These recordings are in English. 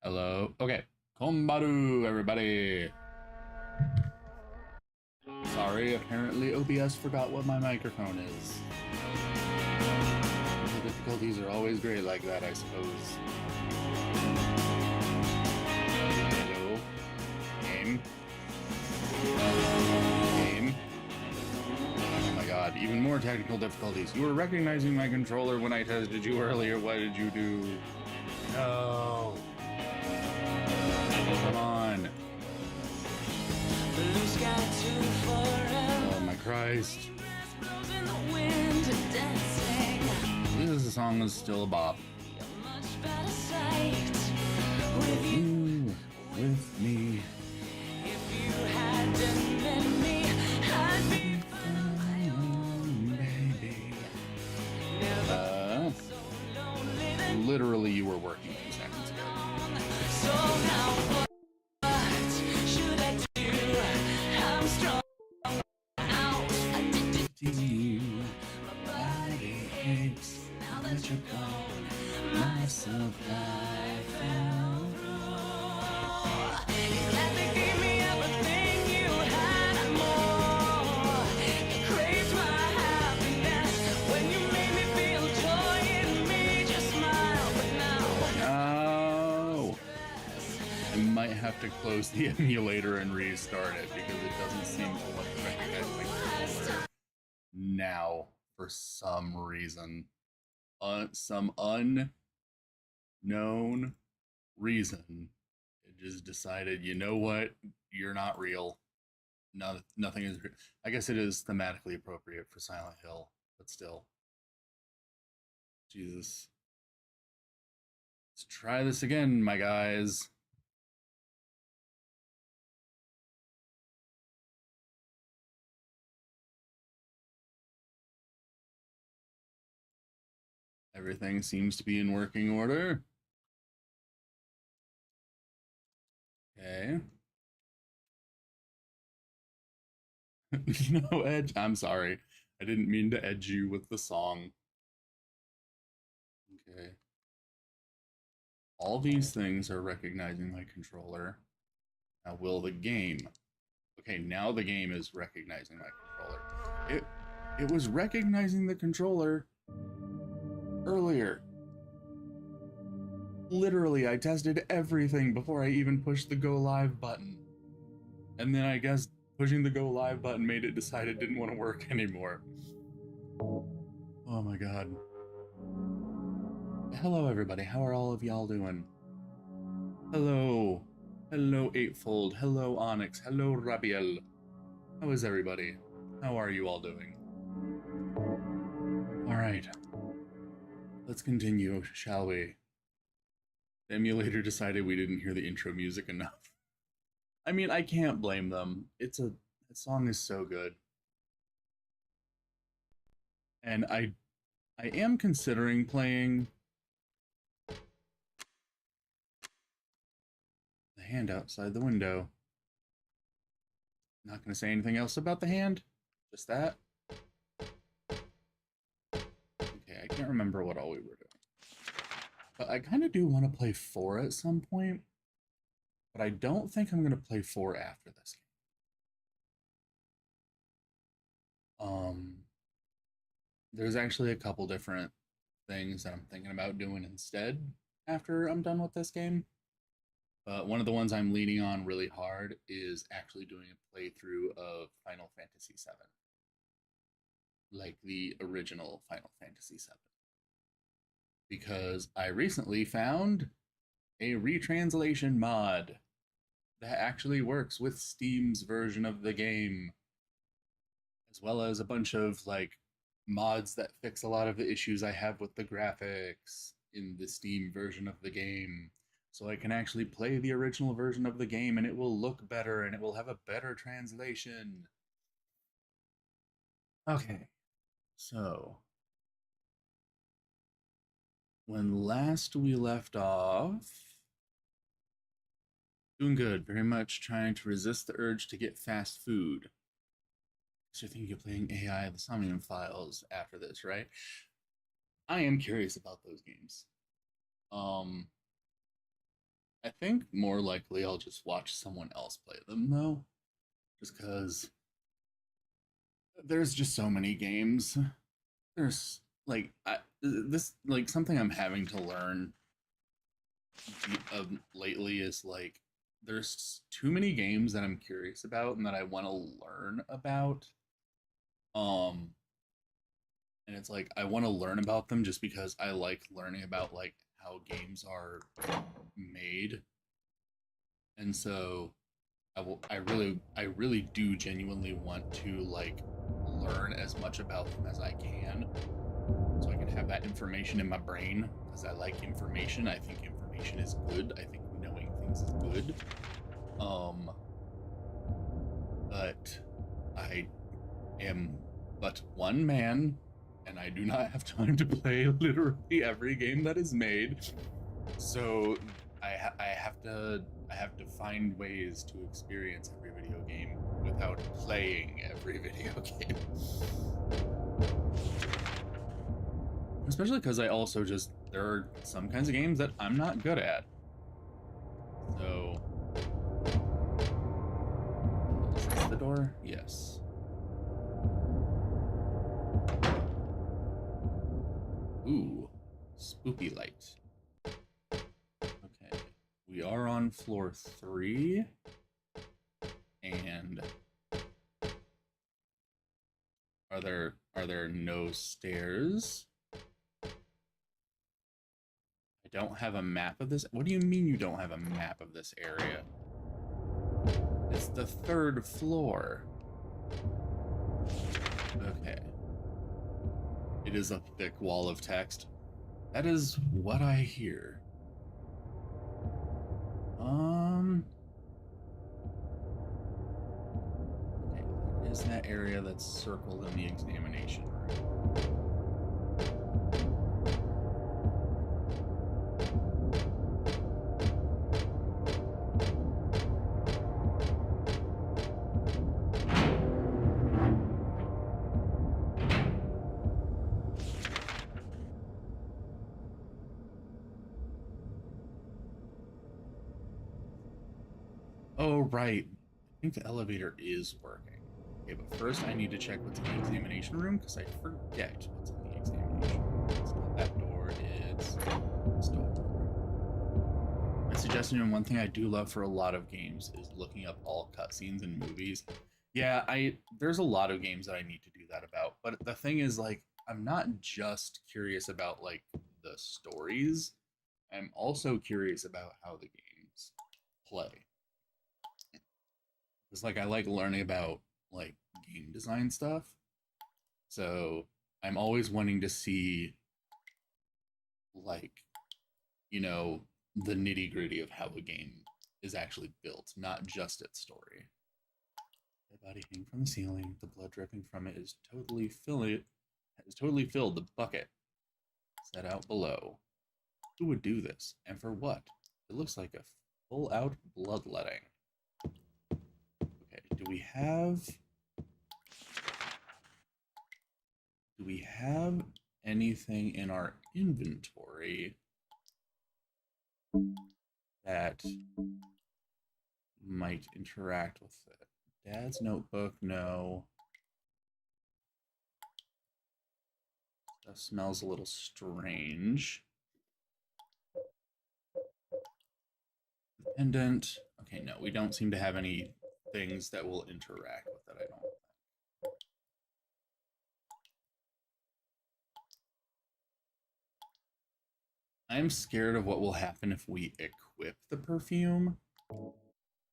Hello. Okay. Kombaru, everybody. Sorry, apparently OBS forgot what my microphone is. The difficulties are always great like that, I suppose. Hello. Game. Game. Oh my god, even more technical difficulties. You were recognizing my controller when I tested you earlier. What did you do? No. Come on. Oh my Christ. This song is still a bop. You with me. Literally, you were working 2 seconds ago. So now what should I do? I'm strong out, addicted to you. My body aches now that you're gone. My supply fell through. You gladly gave me everything you had and more. You craved my happiness when you made me feel joy in me. Just smile, but now. No. I might have to close the emulator and restart it because it doesn't seem to want to recognize my controller now for some reason. Some unknown reason. It just decided, you know what? You're not real. Nothing is real. I guess it is thematically appropriate for Silent Hill, but still. Jesus. Let's try this again, my guys. Everything seems to be in working order. Okay. No edge. I'm sorry. I didn't mean to edge you with the song. Okay. All these things are recognizing my controller. Now will the game? Okay, now the game is recognizing my controller. It was recognizing the controller earlier. Literally, I tested everything before I even pushed the go live button. And then I guess pushing the go live button made it decide it didn't want to work anymore. Oh my god. Hello everybody, how are all of y'all doing? Hello. Hello Eightfold, hello Onyx, hello Rabiel. How is everybody? How are you all doing? Alright. Let's continue, shall we? The emulator decided we didn't hear the intro music enough. I mean, I can't blame them. The song is so good. And I am considering playing the hand outside the window. Not going to say anything else about the hand. Just that. Okay, I can't remember what all we were doing. But I kind of do want to play 4 at some point. But I don't think I'm going to play 4 after this game. There's actually a couple different things that I'm thinking about doing instead after I'm done with this game. But one of the ones I'm leaning on really hard is actually doing a playthrough of Final Fantasy VII. Like the original Final Fantasy VII. Because I recently found a retranslation mod that actually works with Steam's version of the game. As well as a bunch of like mods that fix a lot of the issues I have with the graphics in the Steam version of the game. So I can actually play the original version of the game and it will look better and it will have a better translation. Okay, so when last we left off, doing good, very much trying to resist the urge to get fast food. So I think you're playing AI the Somnium Files after this, right? I am curious about those games. I think more likely I'll just watch someone else play them though, just because there's just so many games. There's like this like something I'm having to learn lately is like there's too many games that I'm curious about and that I want to learn about. Um, and it's like I want to learn about them just because I like learning about like how games are made, and so I really do genuinely want to like learn as much about them as I can so I can have that information in my brain because I like information. I think information is good. I think knowing things is good. Um, but I am but one man, and I do not have time to play literally every game that is made. So I have to find ways to experience every video game without playing every video game. Especially because I also just there are some kinds of games that I'm not good at. So is this the door? Yes. Ooh, spoopy light. Okay, we are on floor 3, and are there no stairs? I don't have a map of this. What do you mean you don't have a map of this area? It's the 3rd floor. Okay. It is a thick wall of text. That is what I hear. Okay, there is that area that's circled in the examination room. Oh, right. I think the elevator is working. Okay, but first I need to check what's in the examination room because I forget what's in the examination room. It's not that door, it's this door. My suggestion, and one thing I do love for a lot of games, is looking up all cutscenes in movies. Yeah, there's a lot of games that I need to do that about. But the thing is, like, I'm not just curious about like the stories. I'm also curious about how the games play. It's like I like learning about like game design stuff. So I'm always wanting to see like, you know, the nitty gritty of how a game is actually built, not just its story. The body hanging from the ceiling, the blood dripping from it has totally filled the bucket set out below. Who would do this? And for what? It looks like a full out bloodletting. Okay, do we have anything in our inventory that might interact with it? Dad's notebook, no. That smells a little strange. The pendant. Okay, no, we don't seem to have any things that will interact with it, I don't think. I'm scared of what will happen if we equip the perfume.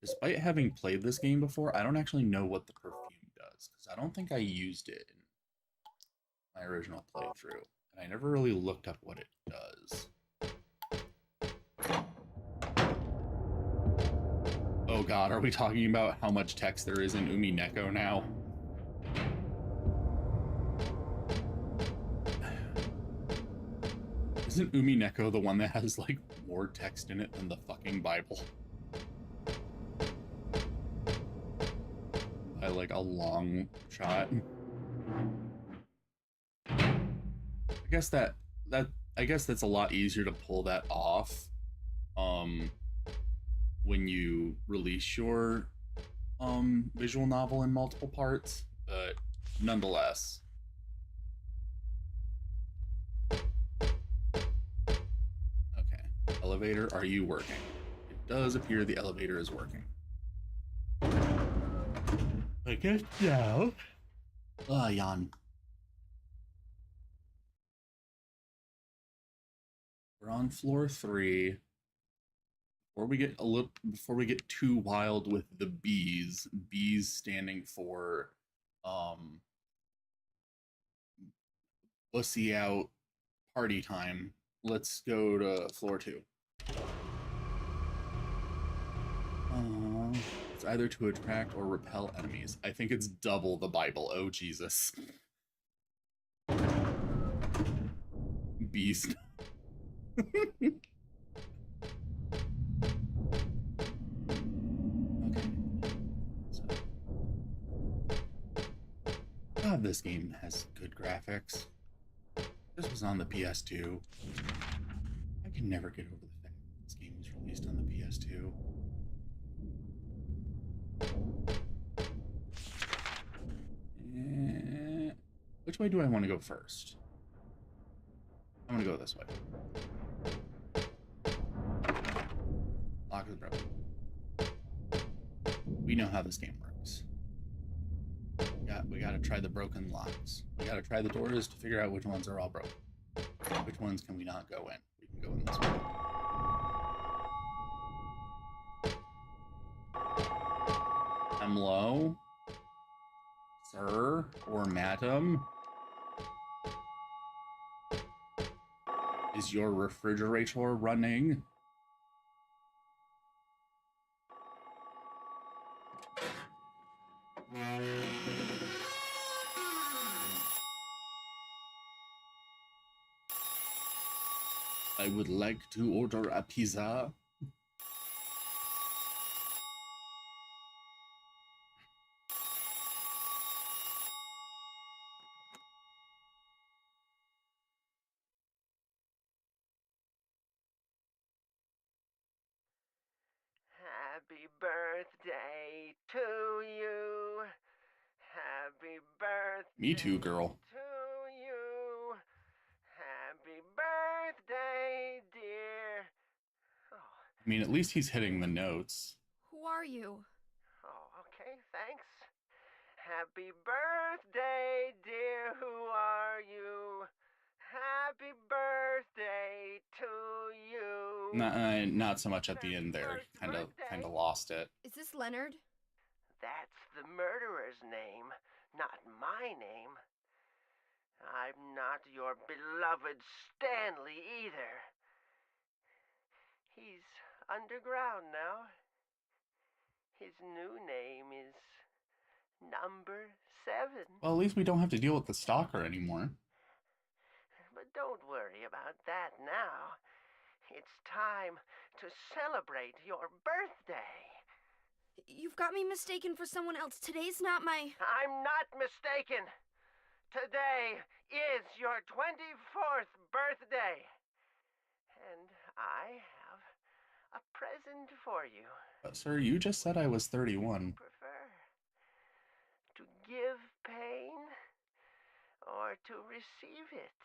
Despite having played this game before, I don't actually know what the perfume does, because I don't think I used it in my original playthrough, and I never really looked up what it does. Oh god, are we talking about how much text there is in Umineko now? Isn't Umineko the one that has like more text in it than the fucking Bible? By like a long shot. I guess that's a lot easier to pull that off. when you release your visual novel in multiple parts, but nonetheless. Okay, elevator, are you working? It does appear the elevator is working. I guess now. Ah, yawn. We're on floor 3. Before we get too wild with the bees standing for pussy out party time. Let's go to floor 2. It's either to attract or repel enemies. I think it's double the Bible. Oh, Jesus. Beast. Okay. So. God, this game has good graphics. This was on the PS2. I can never get over the fact that this game was released on the PS2. Which way do I want to go first? I'm gonna go this way. Lock is broken. We know how this game works. We gotta try the broken locks. We gotta try the doors to figure out which ones are all broken. Which ones can we not go in? We can go in this way. I'm low. Sir or madam? Is your refrigerator running? I would like to order a pizza. Happy birthday to you. Happy birthday. Me too, girl. To you. Happy birthday, dear. Oh. I mean, at least he's hitting the notes. Who are you? Oh, okay, thanks. Happy birthday, dear. Who are you? Happy birthday to you. Not so much at the end there. Kind of lost it. Is this Leonard? That's the murderer's name, not my name. I'm not your beloved Stanley either. He's underground now. His new name is Number 7. Well, at least we don't have to deal with the stalker anymore. But don't worry about that now. It's time to celebrate your birthday. You've got me mistaken for someone else. Today's not my... I'm not mistaken. Today is your 24th birthday. And I have a present for you. Sir, you just said I was 31. Prefer to give pain or to receive it?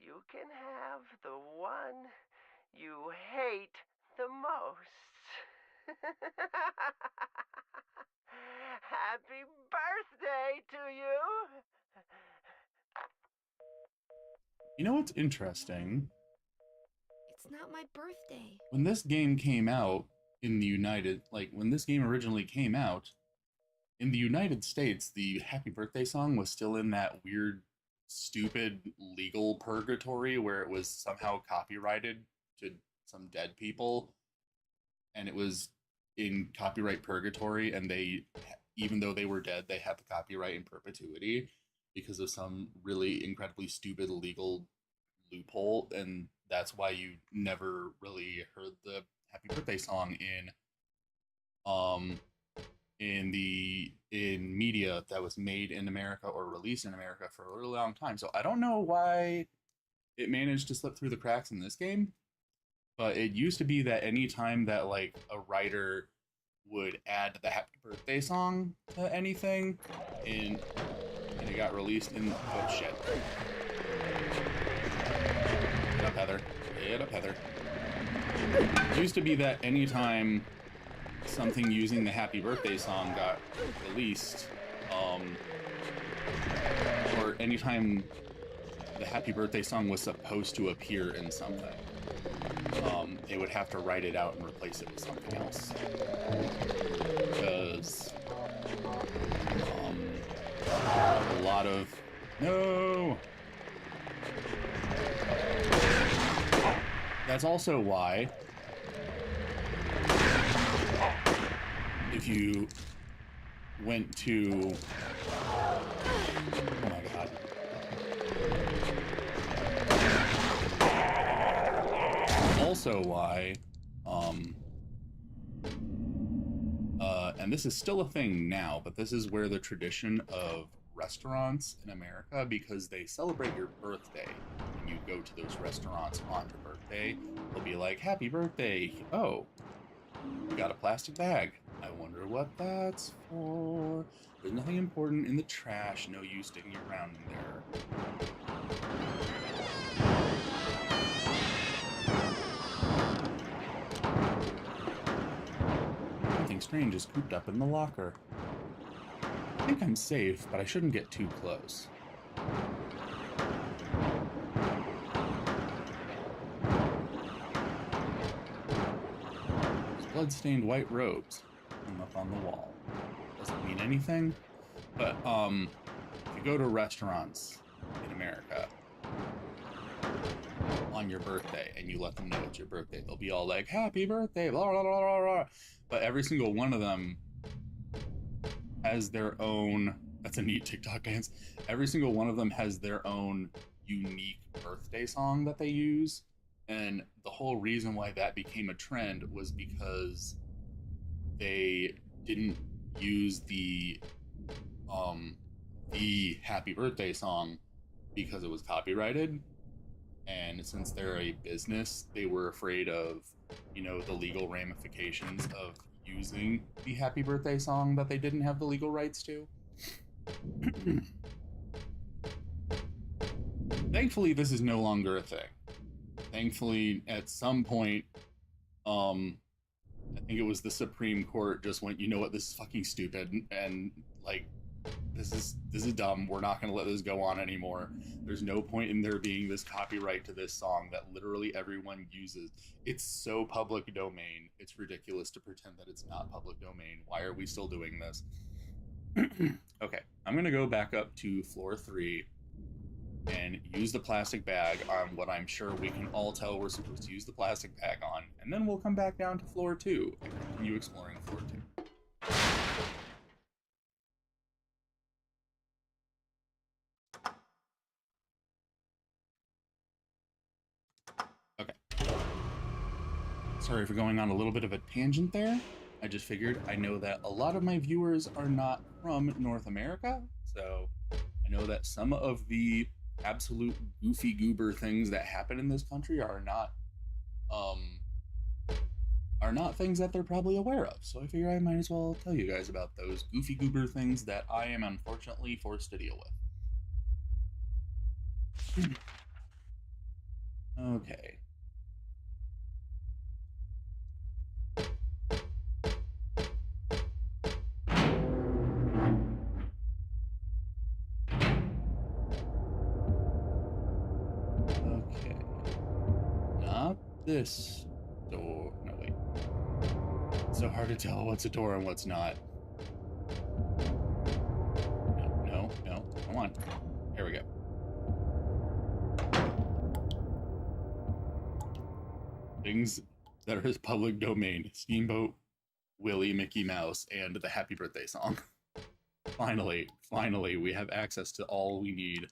You can have the one you hate the most. Happy birthday to you! You know what's interesting? It's not my birthday. When this game came out in the when this game originally came out, in the United States, the Happy Birthday song was still in that weird, stupid legal purgatory where it was somehow copyrighted to some dead people. And it was in copyright purgatory, and even though they were dead, they had the copyright in perpetuity because of some really incredibly stupid legal loophole. And that's why you never really heard the Happy Birthday song in media that was made in America or released in America for a really long time. So I don't know why it managed to slip through the cracks in this game, But it used to be that anytime that like a writer would add the happy birthday song to anything and it got released in oh shit. Get up, Heather. Get up, Heather. It used to be that anytime something using the happy birthday song got released, or anytime the happy birthday song was supposed to appear in something, they would have to write it out and replace it with something else. Because a lot of no. That's also why if you went to oh my god. Also why and this is still a thing now, but this is where the tradition of restaurants in America, because they celebrate your birthday and you go to those restaurants on your birthday, they'll be like, happy birthday. Oh, you got a plastic bag. I wonder what that's for. There's nothing important in the trash. No use sticking around in there. Something strange is cooped up in the locker. I think I'm safe, but I shouldn't get too close. There's blood-stained white robes hung up on the wall. Doesn't mean anything, but if you go to restaurants in America on your birthday and you let them know it's your birthday, they'll be all like, happy birthday, blah, blah, blah, blah, blah. But every single one of them has their own, that's a neat TikTok dance. Every single one of them has their own unique birthday song that they use. And the whole reason why that became a trend was because they didn't use the happy birthday song because it was copyrighted. And since they're a business, they were afraid of, you know, the legal ramifications of using the happy birthday song that they didn't have the legal rights to. Thankfully, this is no longer a thing. Thankfully, at some point, I think it was the Supreme Court just went, you know what, this is fucking stupid, and like, this is dumb. We're not going to let this go on anymore. There's no point in there being this copyright to this song that literally everyone uses. It's so public domain. It's ridiculous to pretend that it's not public domain. Why are we still doing this? Okay, I'm going to go back up to floor 3 and use the plastic bag on what I'm sure we can all tell we're supposed to use the plastic bag on, and then we'll come back down to floor 2 and continue exploring floor 2. Okay. Sorry for going on a little bit of a tangent there. I just figured I know that a lot of my viewers are not from North America, so I know that some of the absolute goofy goober things that happen in this country are not things that they're probably aware of. So I figure I might as well tell you guys about those goofy goober things that I am unfortunately forced to deal with. Okay. Okay. Not this door. No, wait. It's so hard to tell what's a door and what's not. No. Come on. Here we go. Things that are public domain. Steamboat, Willie, Mickey Mouse, and the Happy Birthday song. Finally, we have access to all we need.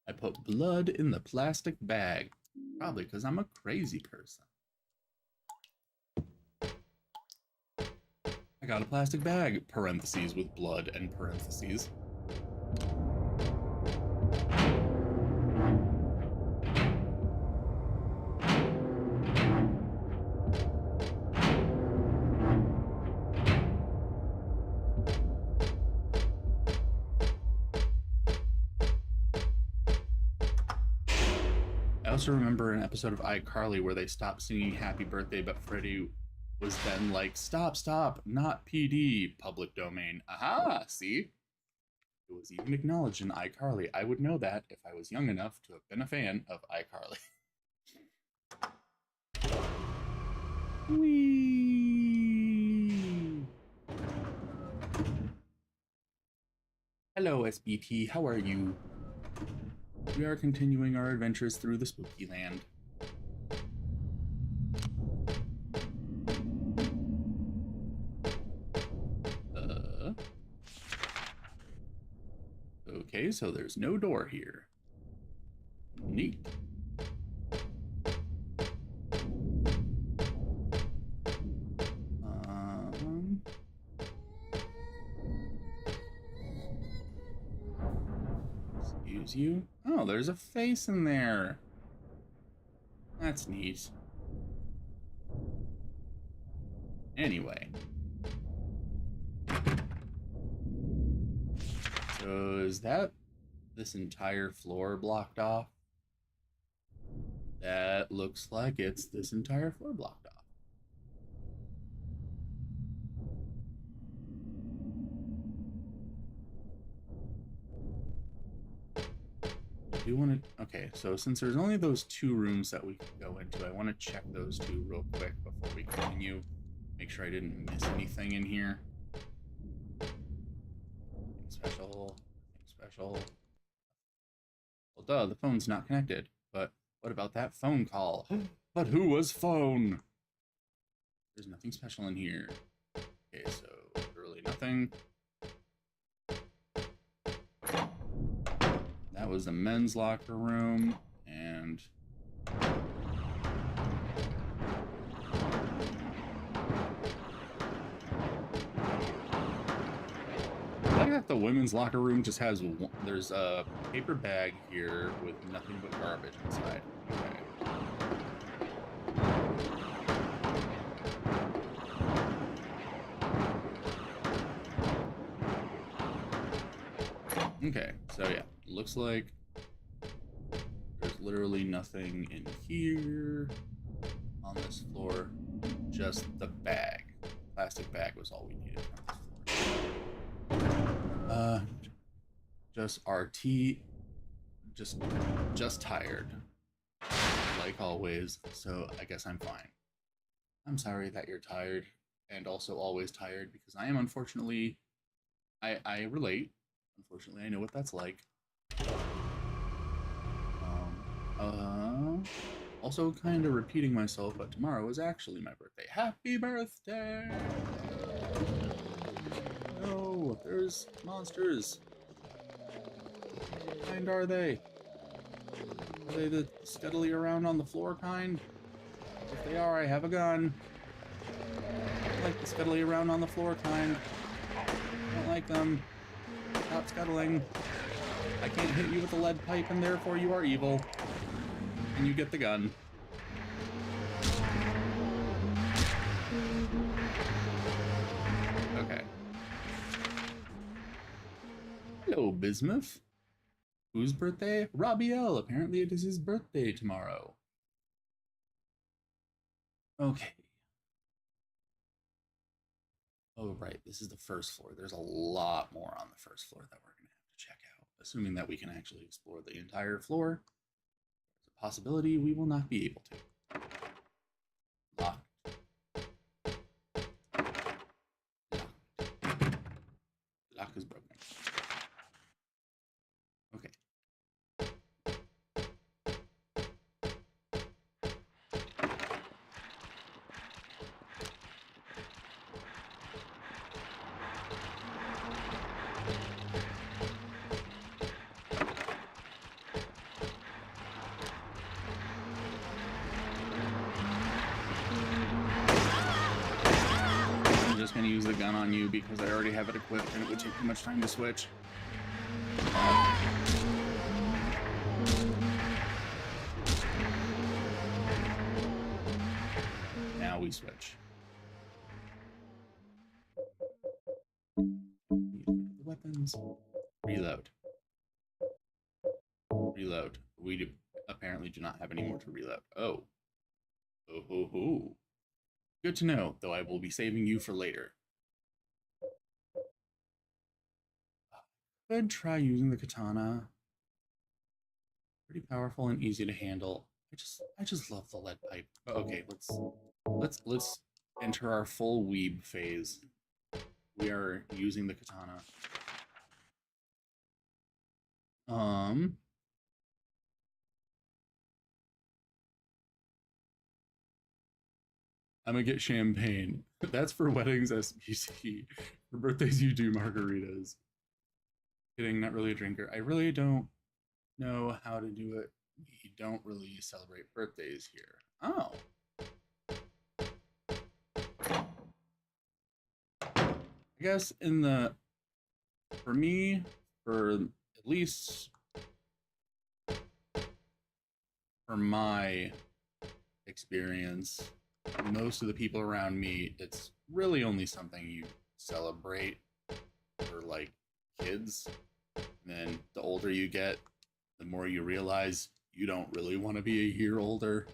I put blood in the plastic bag. Probably because I'm a crazy person. I got a plastic bag, parentheses with blood and parentheses. I also remember an episode of iCarly where they stopped singing Happy Birthday, but Freddy was then like, stop, stop, not PD, public domain. Aha, see? It was even acknowledged in iCarly. I would know that if I was young enough to have been a fan of iCarly. Whee! Hello, SBT, how are you? We are continuing our adventures through the spooky land. Okay, so there's no door here. Neat. Excuse you? Oh, there's a face in there. That's neat. Anyway. So is that this entire floor blocked off? That looks like it's this entire floor blocked off. I do want to... Okay, so since there's only those 2 rooms that we can go into, I want to check those 2 real quick before we continue. Make sure I didn't miss anything in here. Nothing special. Nothing special. Well, duh, the phone's not connected. But what about that phone call? But who was phone? There's nothing special in here. Okay, so literally nothing. That was the men's locker room, and I like that the women's locker room just has one, there's a paper bag here with nothing but garbage inside. Okay, so yeah, looks like there's literally nothing in here on this floor, just the bag. Plastic bag was all we needed on this floor. Just RT, just tired, like always, so I guess I'm fine. I'm sorry that you're tired, and also always tired, because I am unfortunately, I relate. Unfortunately, I know what that's like. Also kind of repeating myself, but tomorrow is actually my birthday. Happy birthday! No, there's monsters. What kind are they? Are they the scuttly around on the floor kind? If they are, I have a gun. I don't like the scuttly around on the floor kind. I don't like them. Stop scuttling. I can't hit you with a lead pipe, and therefore you are evil. And you get the gun. Okay. Hello, Bismuth. Whose birthday? Robbie L. Apparently it is his birthday tomorrow. Okay. Oh, right. This is the first floor. There's a lot more on the first floor that we're going to have to check out. Assuming that we can actually explore the entire floor, there's a possibility we will not be able to. Locked. Locked. Lock is broken. Okay. gun on you because I already have it equipped and it would take too much time to switch. Now we switch. The weapons. Reload. Reload. We apparently do not have any more to reload. Oh. Oh, ho, ho. Good to know, though I will be saving you for later. Could try using the katana. Pretty powerful and easy to handle. I just love the lead pipe. Okay, let's enter our full weeb phase. We are using the katana. I'm gonna get champagne. That's for weddings, SBC. For birthdays, you do margaritas. Kidding, not really a drinker. I really don't know how to do it. We don't really celebrate birthdays here. Oh. I guess for me, for at least for my experience, most of the people around me, it's really only something you celebrate for like kids. And then the older you get, the more you realize you don't really want to be a year older.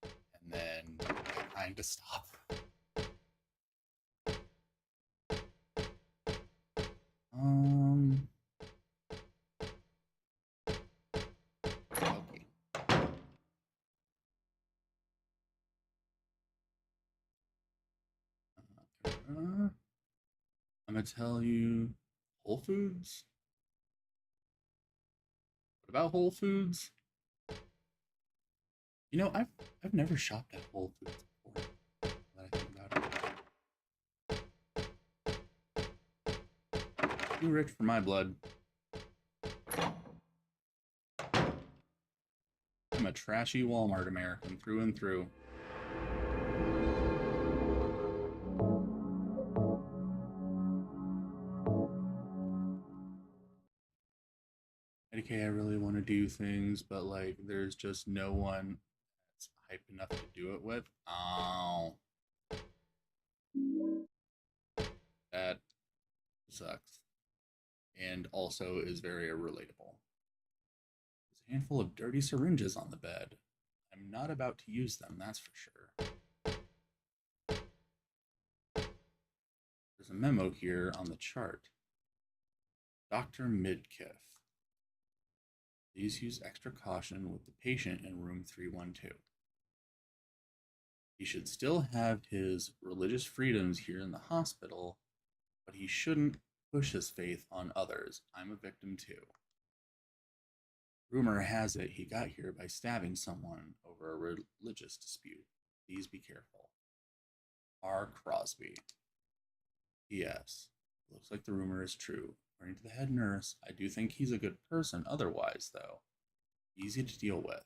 And then you kind of stop. Okay. I'm gonna tell you Whole Foods. What about Whole Foods? You know, I've never shopped at Whole Foods before. That I think about it. Too rich for my blood. I'm a trashy Walmart American through and through. Okay, I really want to do things, but like, there's just no one that's hype enough to do it with. Oh, that sucks, and also is very relatable. There's a handful of dirty syringes on the bed. I'm not about to use them, that's for sure. There's a memo here on the chart. Dr. Midkiff. Please use extra caution with the patient in room 312. He should still have his religious freedoms here in the hospital, but he shouldn't push his faith on others. I'm a victim too. Rumor has it he got here by stabbing someone over a religious dispute. Please be careful. R. Crosby. P.S. Looks like the rumor is true. According to the head nurse, I do think he's a good person otherwise, though. Easy to deal with.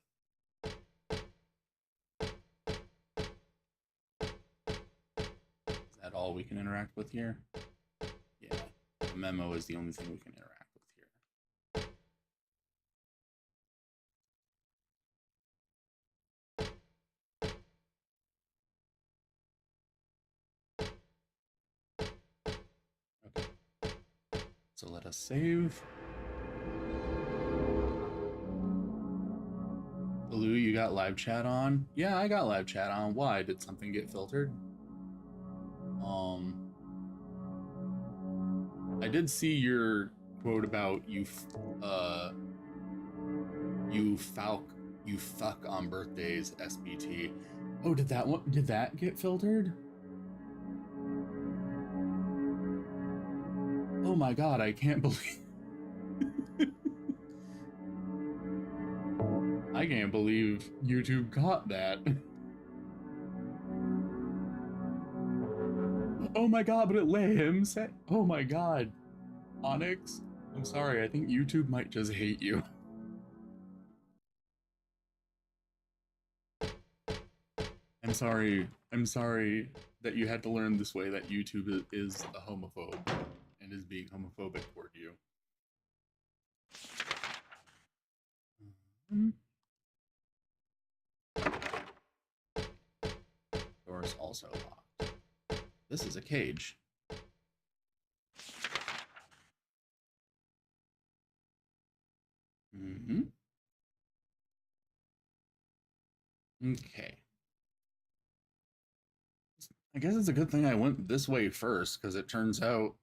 Is that all we can interact with here? Yeah, the memo is the only thing we can interact with here. Okay. So let us save. Baloo, you got live chat on? Yeah, I got live chat on. Why? Did something get filtered? I did see your quote about you fuck on birthdays, SBT. Oh, did that get filtered? Oh my god, I can't believe I can't believe YouTube caught that. Oh my god, but it let him say, oh my god. Onyx, I'm sorry, I think YouTube might just hate you. I'm sorry that you had to learn this way that YouTube is a homophobe and is being homophobic toward you. Door's also locked. This is a cage. Okay. I guess it's a good thing I went this way first, because it turns out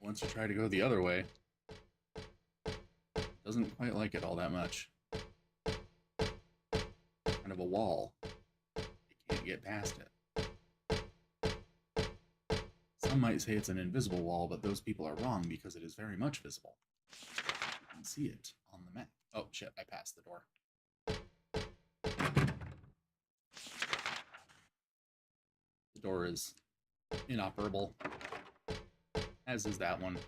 once you try to go the other way, it doesn't quite like it all that much. Kind of a wall. You can't get past it. Some might say it's an invisible wall, but those people are wrong because it is very much visible. You can see it on the map. Oh shit, I passed the door. The door is inoperable, as is that one.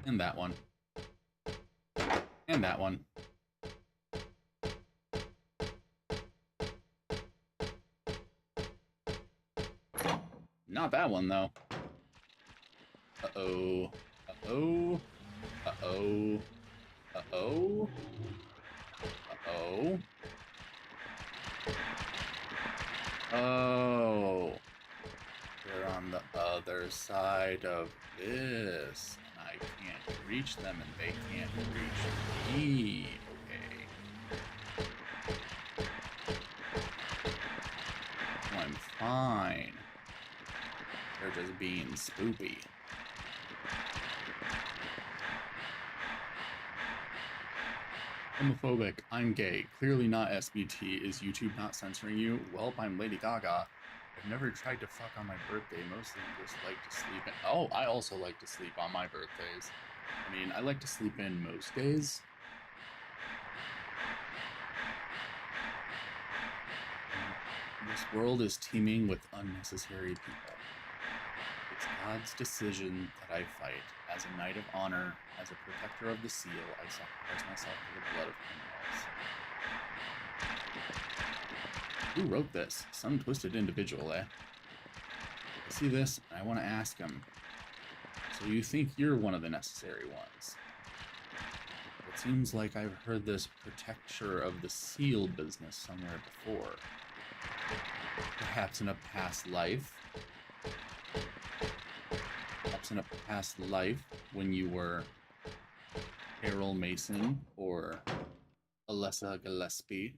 And that one. And that one. Not that one, though. Uh-oh. Uh-oh. Uh-oh. Uh-oh. Uh-oh. Oh. They're on the other side of this. And I can't reach them, and they can't reach me. Okay. Oh, I'm fine. They're just being spoopy. Homophobic. I'm gay. Clearly not SBT. Is YouTube not censoring you? Well, I'm Lady Gaga. I've never tried to fuck on my birthday. Mostly just like to sleep in. Oh, I also like to sleep on my birthdays. I mean, I like to sleep in most days. This world is teeming with unnecessary people. It's God's decision that I fight. As a knight of honor, as a protector of the seal, I sacrifice myself for the blood of criminals. Who wrote this? Some twisted individual, eh? I see this, and I want to ask him. So you think you're one of the necessary ones? It seems like I've heard this protector of the seal business somewhere before. Perhaps in a past life? Perhaps in a past life when you were Carol Mason or Alessa Gillespie.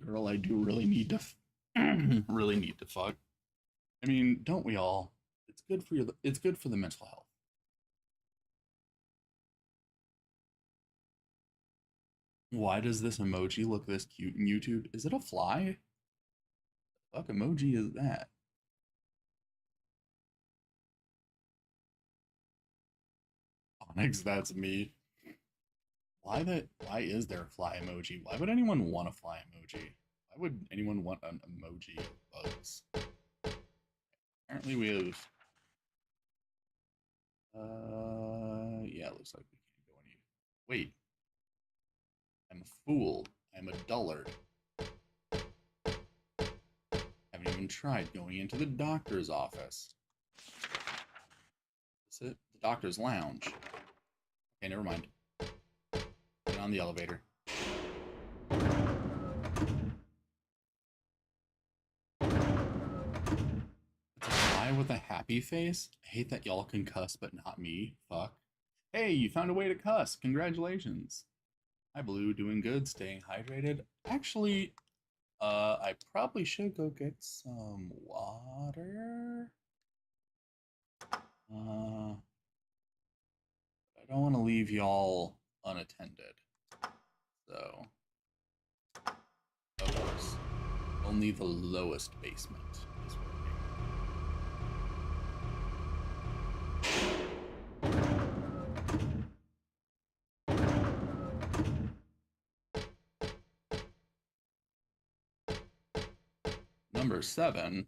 Girl, I do really need to really need to fuck. I mean, don't we all? It's good for your it's good for the mental health. Why does this emoji look this cute in YouTube? Is it a fly? What emoji is that? Onyx, that's me. Why is there a fly emoji? Why would anyone want a fly emoji? Why would anyone want an emoji of bugs? Apparently we have yeah, it looks like we can't go any. Wait. I'm a fool. I'm a dullard. Haven't even tried going into the doctor's office. Is it? The doctor's lounge. Okay, never mind. Get on the elevator. It's a guy with a happy face? I hate that y'all can cuss, but not me. Fuck. Hey, you found a way to cuss. Congratulations. Hi, Blue. Doing good. Staying hydrated. Actually, I probably should go get some water. I don't want to leave y'all unattended. So, of course, only the lowest basement is working. Number 7.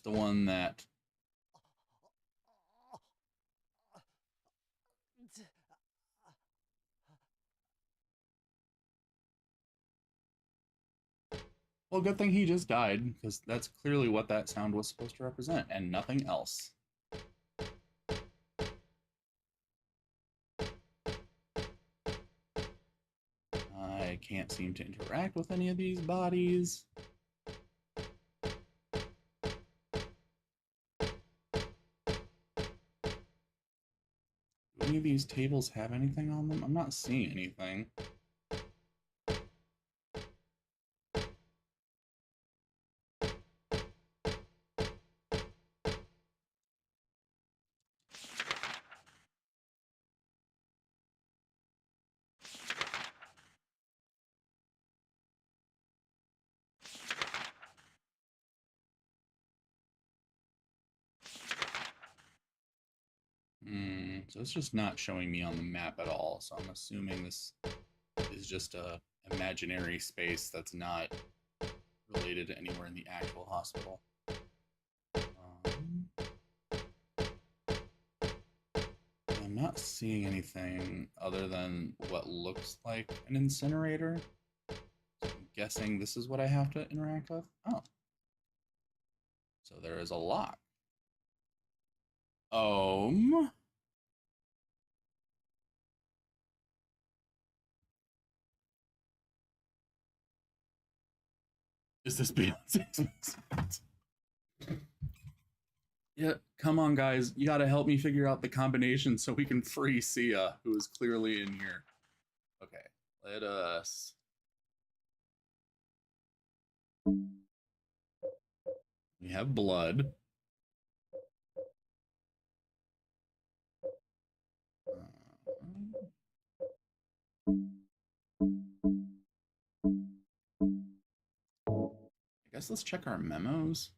the one that... Well, good thing he just died, because that's clearly what that sound was supposed to represent, and nothing else. I can't seem to interact with any of these bodies. Do any of these tables have anything on them? I'm not seeing anything. So it's just not showing me on the map at all. So I'm assuming this is just a imaginary space that's not related to anywhere in the actual hospital. I'm not seeing anything other than what looks like an incinerator. So I'm guessing this is what I have to interact with. Oh. So there is a lock. Is this Beyonce? Yeah, come on, guys. You gotta help me figure out the combination so we can free Sia, who is clearly in here. Okay, let us... We have blood. I guess let's check our memos.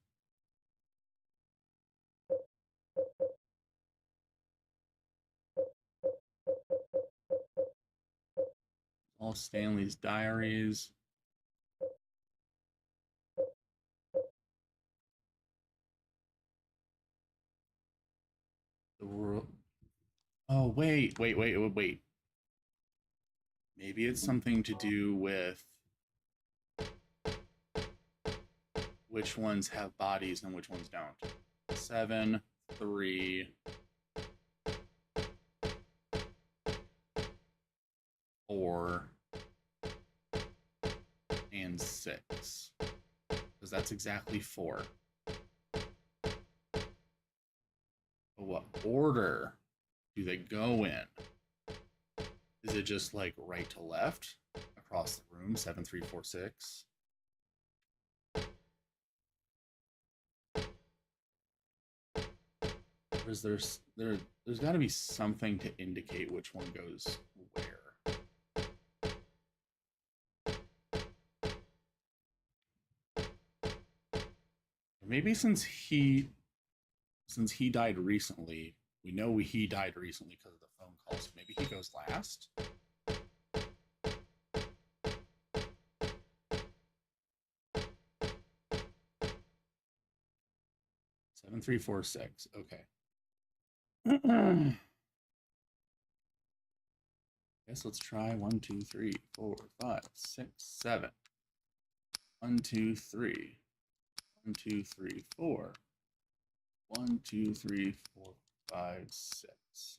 All Stanley's diaries. The world. Oh, wait. Maybe it's something to do with which ones have bodies and which ones don't. 7, 3, 4, and 6. Because that's exactly 4. But what order do they go in? Is it just like right to left across the room? 7, 3, 4, 6. Or is there's got to be something to indicate which one goes where. Maybe since he died recently, we know he died recently because of the phone call, so maybe he goes last. 7, 3, 4, 6. Okay. Guess let's try 1, 2, 3, 4, 5, 6, 7. 1, 2, 3. 1, 2, 3, 4. 1, 2, 3, 4, 5, 6.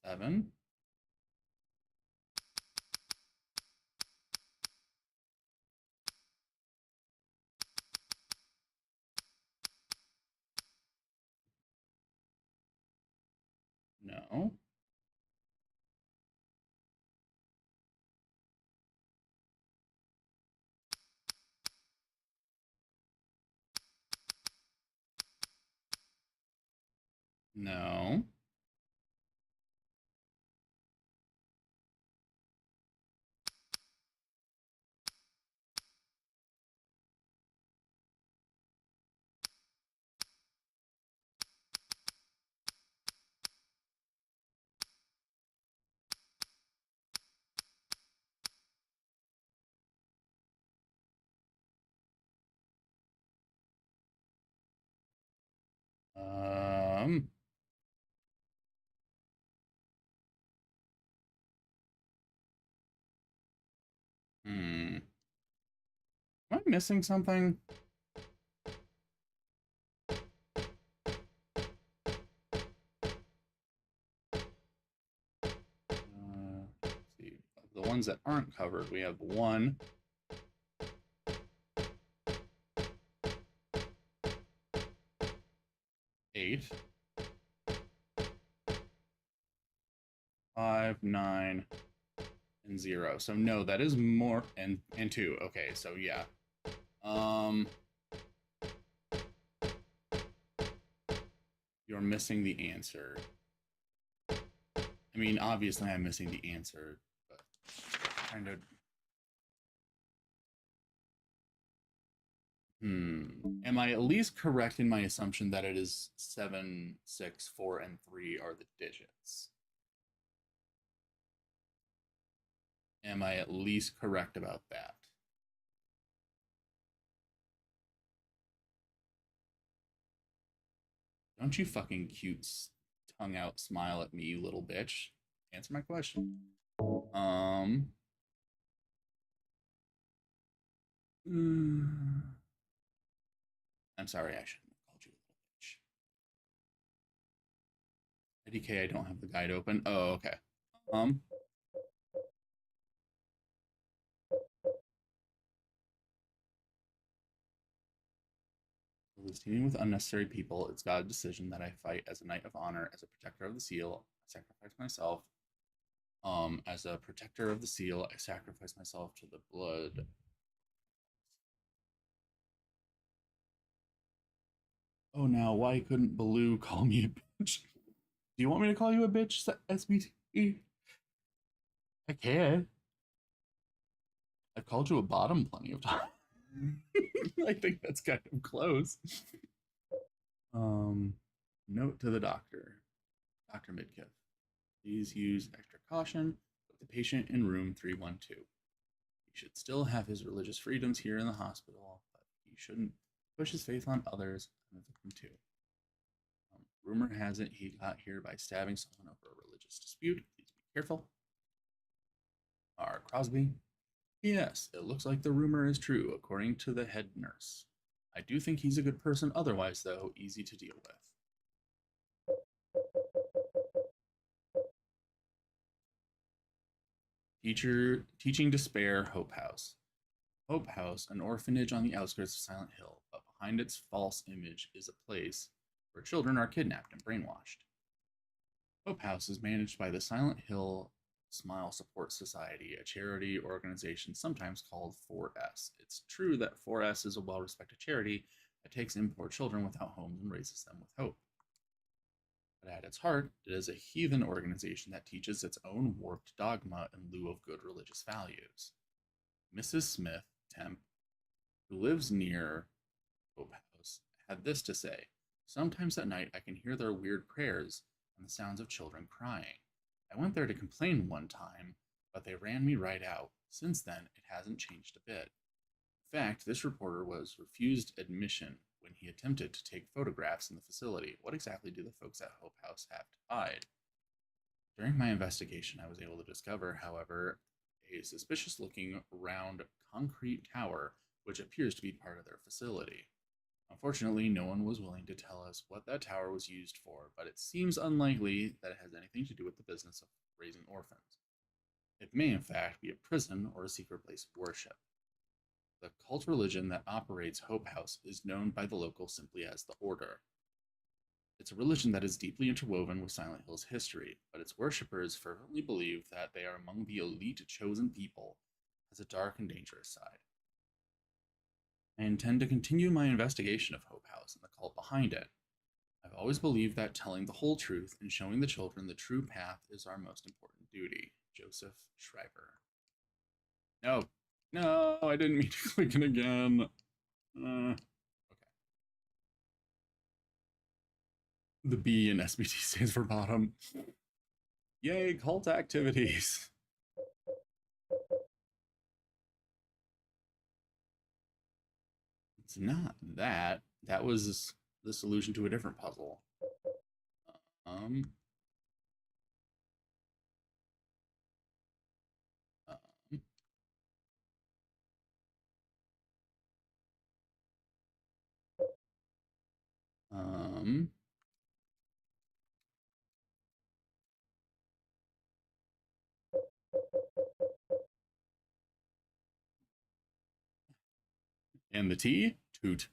7. No. No. Hmm. Am I missing something? Let's see. The ones that aren't covered, we have 1, 8, 5, 9, and 0. So no, that is more, and 2. Okay, so yeah. You're missing the answer. I mean, obviously I'm missing the answer, but kind of. Am I at least correct in my assumption that it is 7, 6, 4, and 3 are the digits? Am I at least correct about that? Don't you fucking cute tongue out smile at me, you little bitch. Answer my question. I'm sorry, I shouldn't have called you a little bitch. IDK, I don't have the guide open. Oh, okay. Is teaming with unnecessary people. It's God's decision that I fight as a knight of honor, as a protector of the seal. I sacrifice myself. As a protector of the seal, I sacrifice myself to the blood. Oh, now why couldn't Baloo call me a bitch? Do you want me to call you a bitch, SBT? I can. I've called you a bottom plenty of times. I think that's kind of close. Note to the doctor, Dr. Midkiff. Please use extra caution with the patient in room 312. He should still have his religious freedoms here in the hospital, but he shouldn't push his faith on others. I'm a victim too. Rumor has it he got here by stabbing someone over a religious dispute. Please be careful. R. Crosby. Yes, it looks like the rumor is true, according to the head nurse. I do think he's a good person otherwise, though, easy to deal with. Teaching Despair, Hope House. Hope House, an orphanage on the outskirts of Silent Hill, but behind its false image is a place where children are kidnapped and brainwashed. Hope House is managed by the Silent Hill Smile Support Society, a charity organization sometimes called 4S. It's true that 4S is a well-respected charity that takes in poor children without homes and raises them with hope. But at its heart, it is a heathen organization that teaches its own warped dogma in lieu of good religious values. Mrs. Smith, temp, who lives near Hope House, had this to say: sometimes at night I can hear their weird prayers and the sounds of children crying. I went there to complain one time, but they ran me right out. Since then, it hasn't changed a bit. In fact, this reporter was refused admission when he attempted to take photographs in the facility. What exactly do the folks at Hope House have to hide? During my investigation, I was able to discover, however, a suspicious-looking round concrete tower which appears to be part of their facility. Unfortunately, no one was willing to tell us what that tower was used for, but it seems unlikely that it has anything to do with the business of raising orphans. It may, in fact, be a prison or a secret place of worship. The cult religion that operates Hope House is known by the locals simply as the Order. It's a religion that is deeply interwoven with Silent Hill's history, but its worshippers fervently believe that they are among the elite chosen people, has a dark and dangerous side. I intend to continue my investigation of Hope House and the cult behind it. I've always believed that telling the whole truth and showing the children the true path is our most important duty. Joseph Schreiber. No. No, I didn't mean to click it again. Okay. The B in SBT stands for bottom. Yay, cult activities. It's not that. That was the solution to a different puzzle. Um, And the T, toot.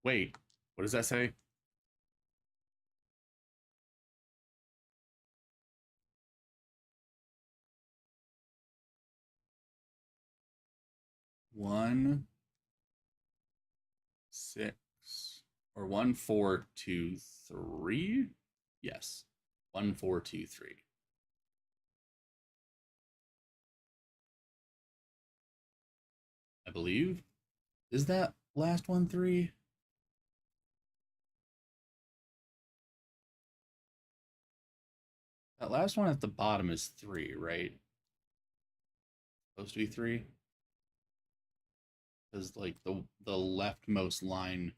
Wait, what does that say? One, 6, or 1, 4, 2, 3? Yes. 1, 4, 2, 3. I believe. Is that last one 3? That last one at the bottom is 3, right? Supposed to be 3? Because like the leftmost line,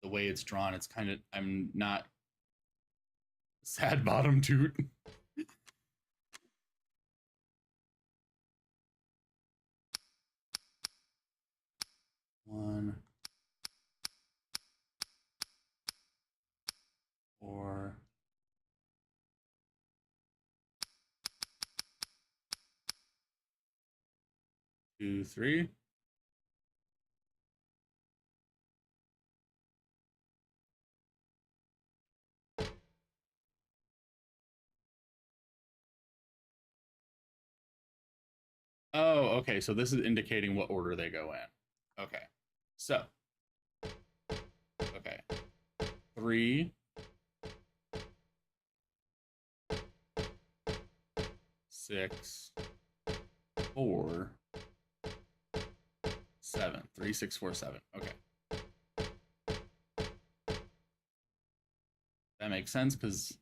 the way it's drawn, it's kind of, I'm not sad bottom toot. One, 4, 2, 3. Oh, okay. So this is indicating what order they go in. Okay. So, okay. 3, 6, 4, 7. 3, 6, 4, 7. Okay. That makes sense because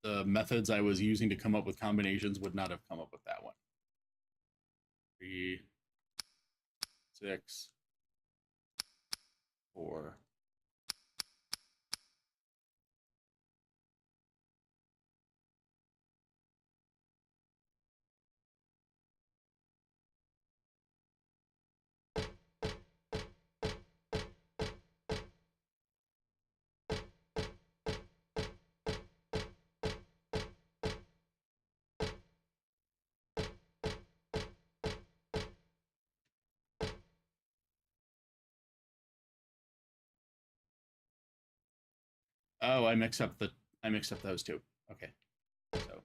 the methods I was using to come up with combinations would not have come up with that one. 3, 6, 4. Oh, I mix up those two. Okay. So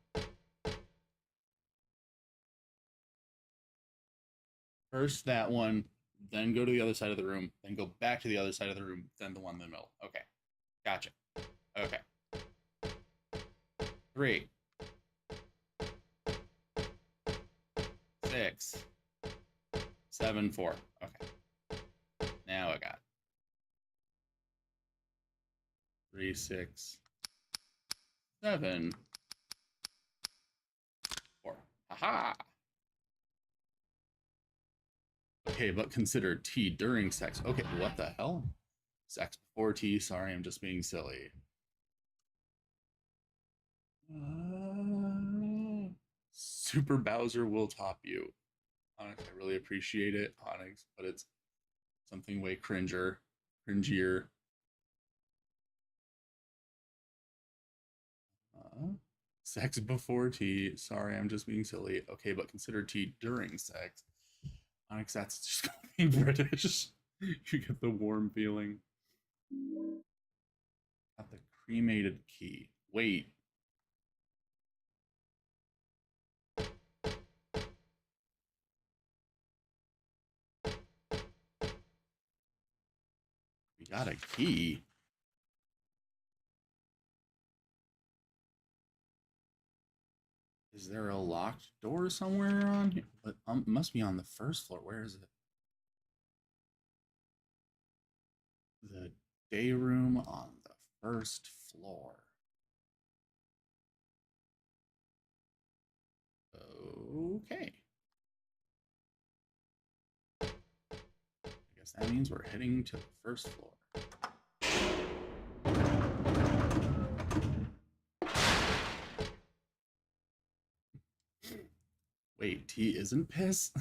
first that one, then go to the other side of the room, then go back to the other side of the room, then the one in the middle. Okay. Gotcha. Okay. 3, 6, 7, 4. Okay. Now I got it. 3, 6, 7, 4. Aha! Okay, but consider T during sex. Okay, what the hell? Sex before T. Sorry, I'm just being silly. Super Bowser will top you. Onyx, I really appreciate it, Onyx, but it's something way cringier. Sex before T. Sorry, I'm just being silly. Okay, but consider T during sex. Onyx, that's just being British. You get the warm feeling. Got the cremated key. Wait. We got a key. Is there a locked door somewhere on here? But must be on the first floor. Where is it? The day room on the first floor. Okay. I guess that means we're heading to the first floor. Wait, tea isn't piss?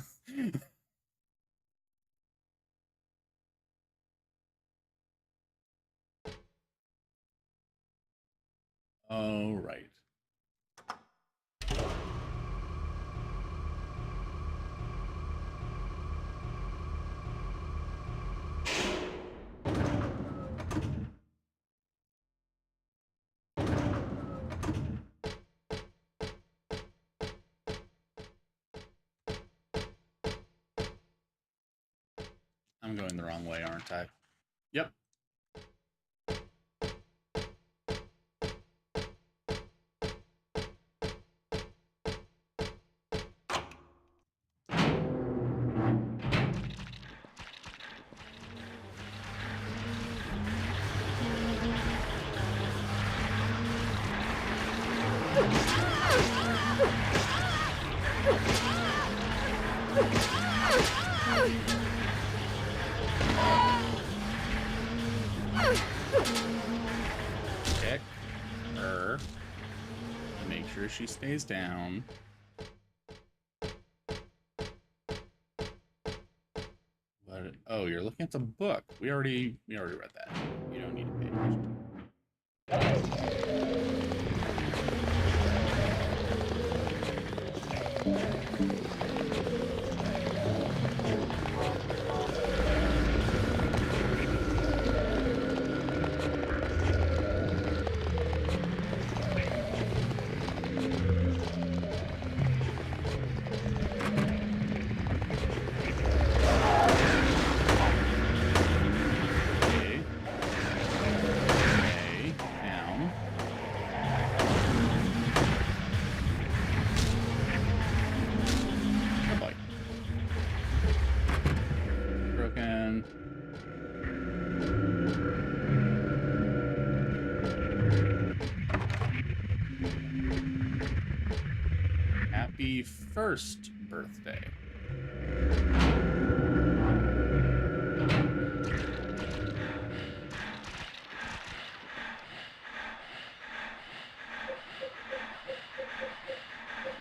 Oh, right. I'm going the wrong way, aren't I? Yep. Kick her. Make sure she stays down. But, oh, you're looking at the book. We already read that. You don't need to pay attention. Okay. Okay. Down. Good boy. Broken. Happy first birthday.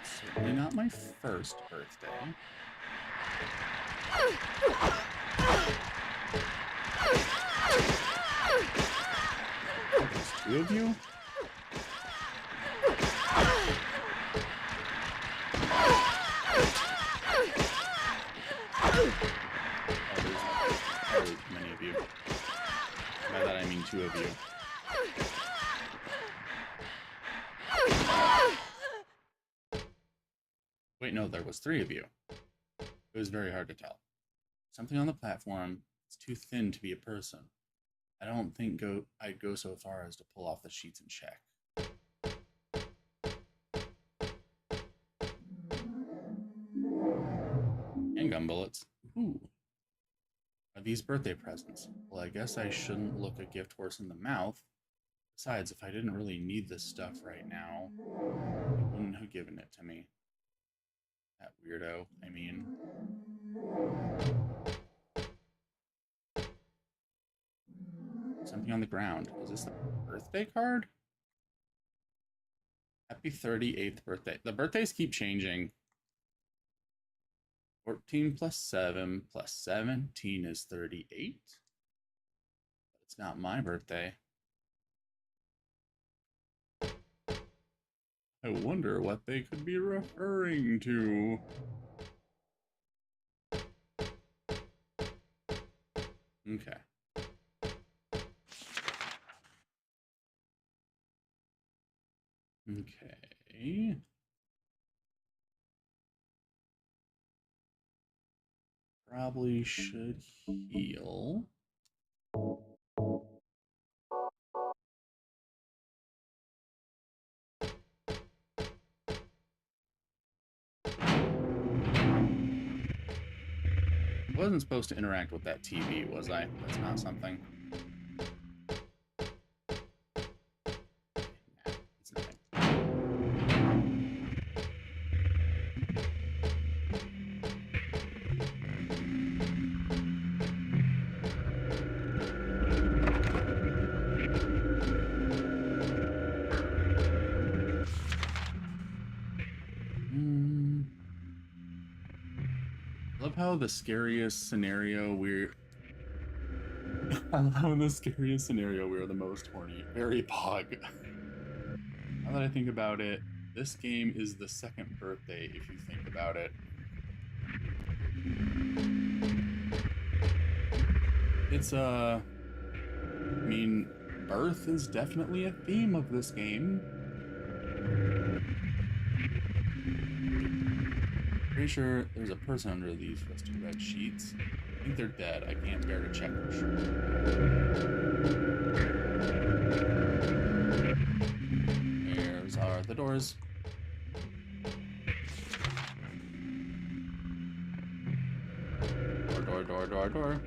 Certainly not my first birthday. There's two of you? Oh, there's many of you. By that I mean two of you. Wait, no, there was three of you. It was very hard to tell. Something on the platform is too thin to be a person. I don't think I'd go so far as to pull off the sheets and check. Handgun bullets. Ooh. Are these birthday presents? Well, I guess I shouldn't look a gift horse in the mouth. Besides, if I didn't really need this stuff right now, he wouldn't have given it to me. That weirdo, I mean. Something on the ground. Is this the birthday card? Happy 38th birthday. The birthdays keep changing. 14 plus 7 plus 17 is 38. It's not my birthday. I wonder what they could be referring to. Okay. Okay. Probably should heal. I wasn't supposed to interact with that TV, was I? That's not something. Nah, it's nothing. I love how the scariest scenario we're I love how in the scariest scenario we're the most horny. Very pog. Now that I think about it, this game is the second birthday if you think about it. It's I mean, birth is definitely a theme of this game. Pretty sure there's a person under these rusty red sheets. I think they're dead. I can't bear to check for sure. There's are the doors. Door. Door.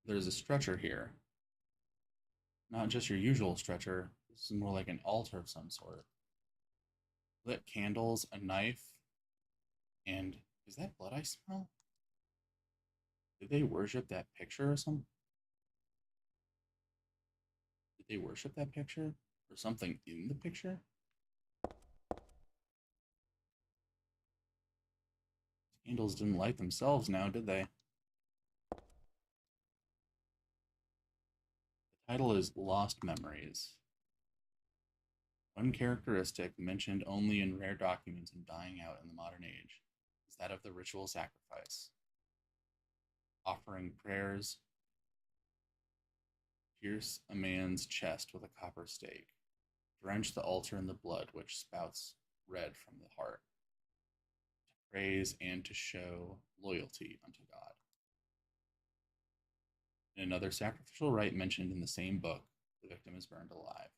There's a stretcher here. Not just your usual stretcher. This is more like an altar of some sort. Lit candles, a knife, and is that blood I smell? Did they worship that picture or something? Did they worship that picture? Or something in the picture? Candles didn't light themselves now, did they? The title is Lost Memories. One characteristic mentioned only in rare documents and dying out in the modern age is that of the ritual sacrifice. Offering prayers, pierce a man's chest with a copper stake, drench the altar in the blood which spouts red from the heart, to praise and to show loyalty unto God. In another sacrificial rite mentioned in the same book, the victim is burned alive.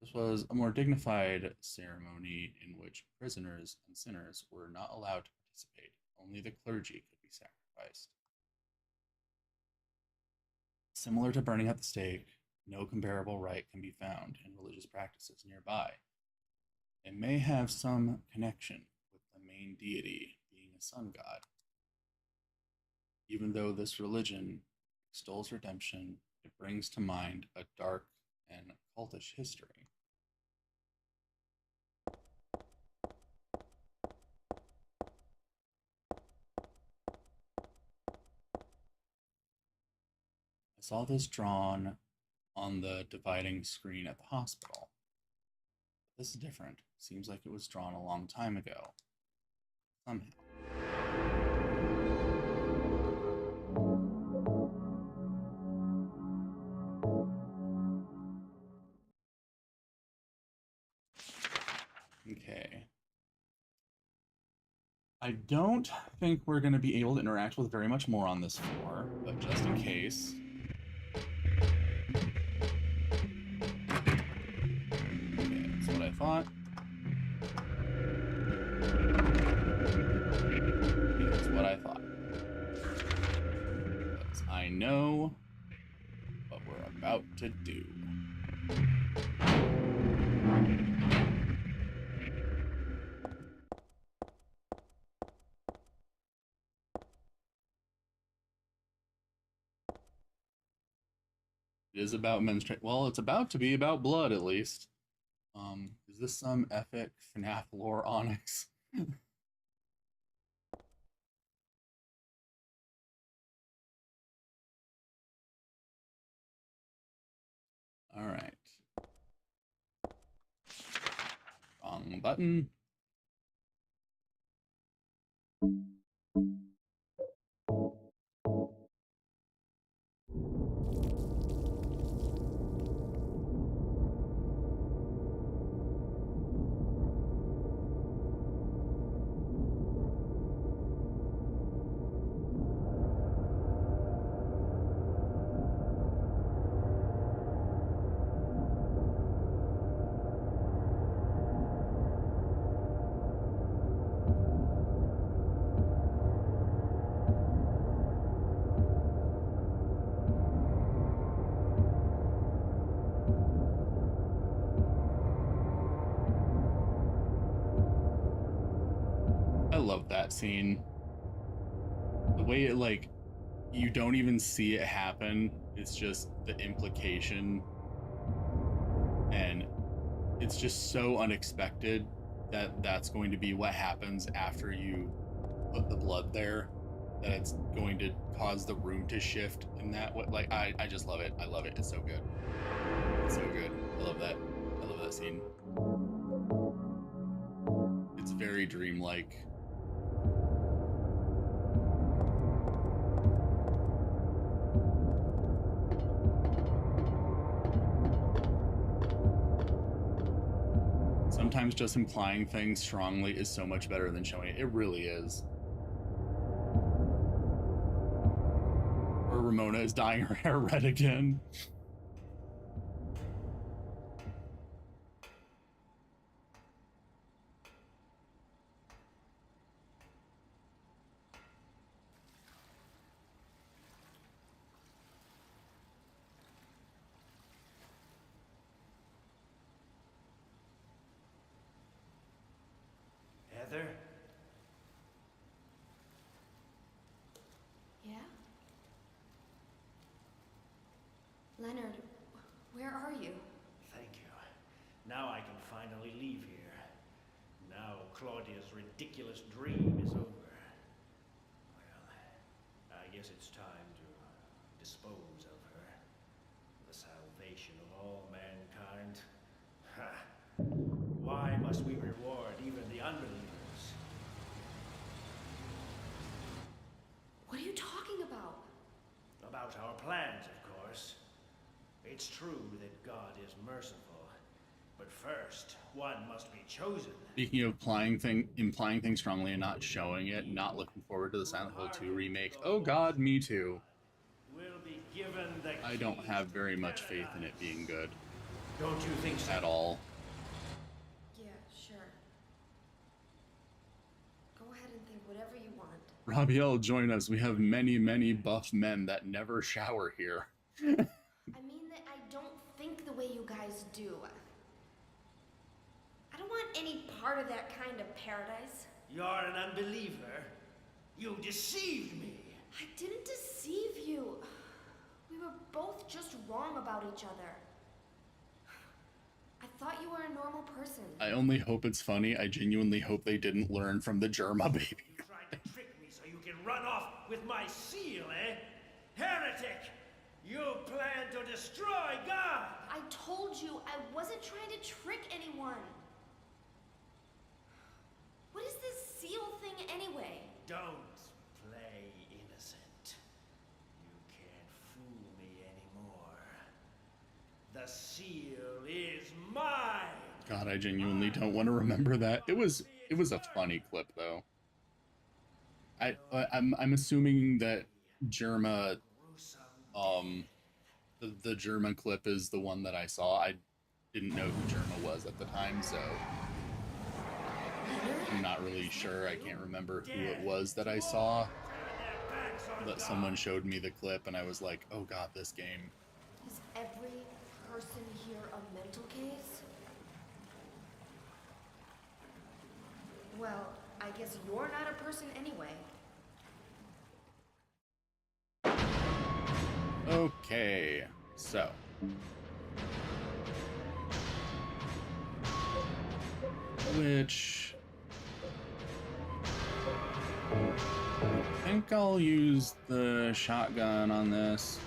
This was a more dignified ceremony in which prisoners and sinners were not allowed to participate. Only the clergy could be sacrificed. Similar to burning at the stake, no comparable rite can be found in religious practices nearby. It may have some connection with the main deity being a sun god. Even though this religion extols redemption, it brings to mind a dark and cultish history. I saw this drawn on the dividing screen at the hospital. This is different. Seems like it was drawn a long time ago. Somehow. Okay. I don't think we're going to be able to interact with very much more on this floor, but just in case. Okay, that's what I thought. That's what I thought. Because I know what we're about to do. It is about menstruation. Well, it's about to be about blood, at least. Is this some epic FNAF lore Onyx? All right. Wrong button. love that scene. The way it, like, you don't even see it happen. It's just the implication. And it's just so unexpected that that's going to be what happens after you put the blood there. That it's going to cause the room to shift in that way. Like, I just love it. I love it. It's so good. It's so good. I love that. I love that scene. It's very dreamlike. Sometimes just implying things strongly is so much better than showing it. It really is. Or Ramona is dyeing her hair red again. Heather? Yeah? Leonard, where are you? Thank you. Now I can finally leave here. Now Claudia's ridiculous dream is over. Well, I guess it's time to dispose of her. The salvation of all mankind. Ha! Why must we reward even the unbelievers? What are you talking about? About our plans, of course. It's true that God is merciful, but first, one must be chosen. Speaking of implying things strongly and not showing it, not looking forward to the Silent Hill 2 remake. Oh god, me too. Will be given the I don't keys have to very much faith in it paradise. being good Don't you think so? at all. Yeah, sure. Go ahead and think whatever you want. Rabiel, join us. We have many, many buff men that never shower here. I mean that I don't think the way you guys do. I don't want any part of that kind of paradise. You're an unbeliever. You deceived me. I didn't deceive you. We were both just wrong about each other. I thought you were a normal person. I only hope it's funny. I genuinely hope they didn't learn from the Germa baby. You tried to trick me so you can run off with my seal, eh? Heretic! You plan to destroy God! I told you I wasn't trying to trick anyone. What is this seal thing anyway? Don't play innocent. You can't fool me anymore. The seal is mine! God, I genuinely don't want to remember that. It was a funny clip though. I'm assuming that Germa, the Germa clip is the one that I saw. I didn't know who Germa was at the time, so I'm not really sure. I can't remember who it was that I saw, but someone showed me the clip and I was like, oh god, this game. Is every person here a mental case? Well, I guess you're not a person anyway. Okay, so. Which... I think I'll use the shotgun on this.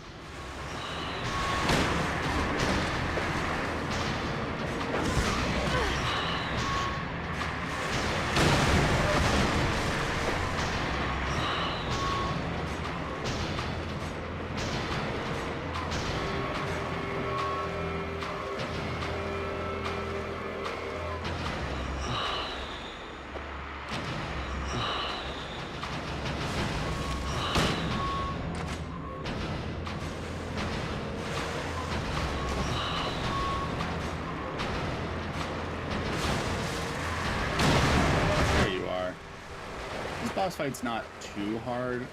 Boss fight's not too hard.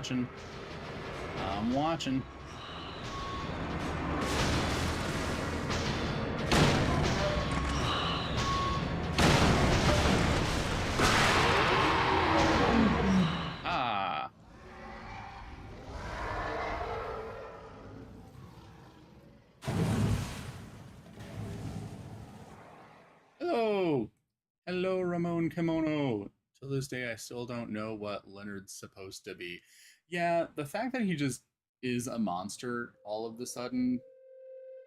watching. I'm watching. Ah. Hello. Hello, Ramon Kimono. To this day, I still don't know what Leonard's supposed to be. Yeah, the fact that he just is a monster all of the sudden,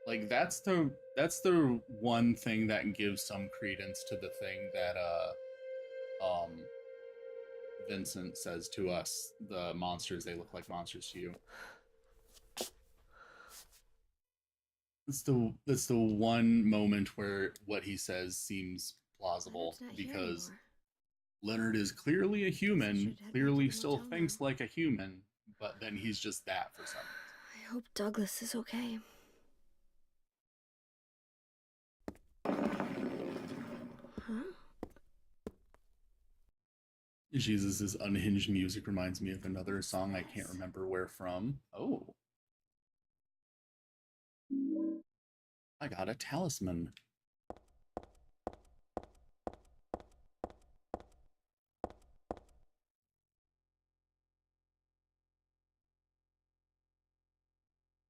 like that's the one thing that gives some credence to the thing that um Vincent says to us, the monsters, they look like monsters to you. That's the one moment where what he says seems plausible because Leonard is clearly a human, clearly still thinks like a human, but then he's just that for some reason. I hope Douglas is okay. Huh? Jesus' unhinged music reminds me of another song I can't remember where from. Oh. I got a talisman.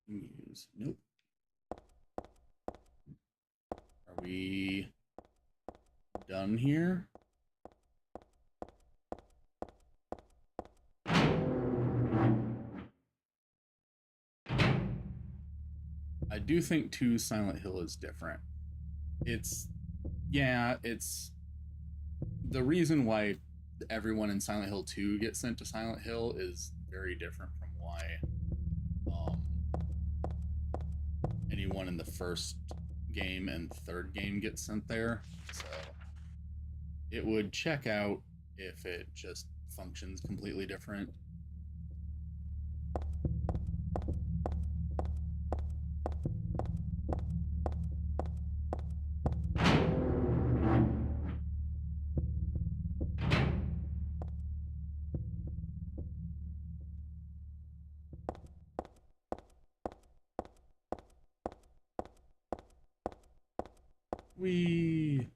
Use. Nope. Are we done here? I do think 2 Silent Hill is different. It's the reason why everyone in Silent Hill 2 gets sent to Silent Hill is very different from why anyone in the first game and third game gets sent there. So it would check out if it just functions completely different. We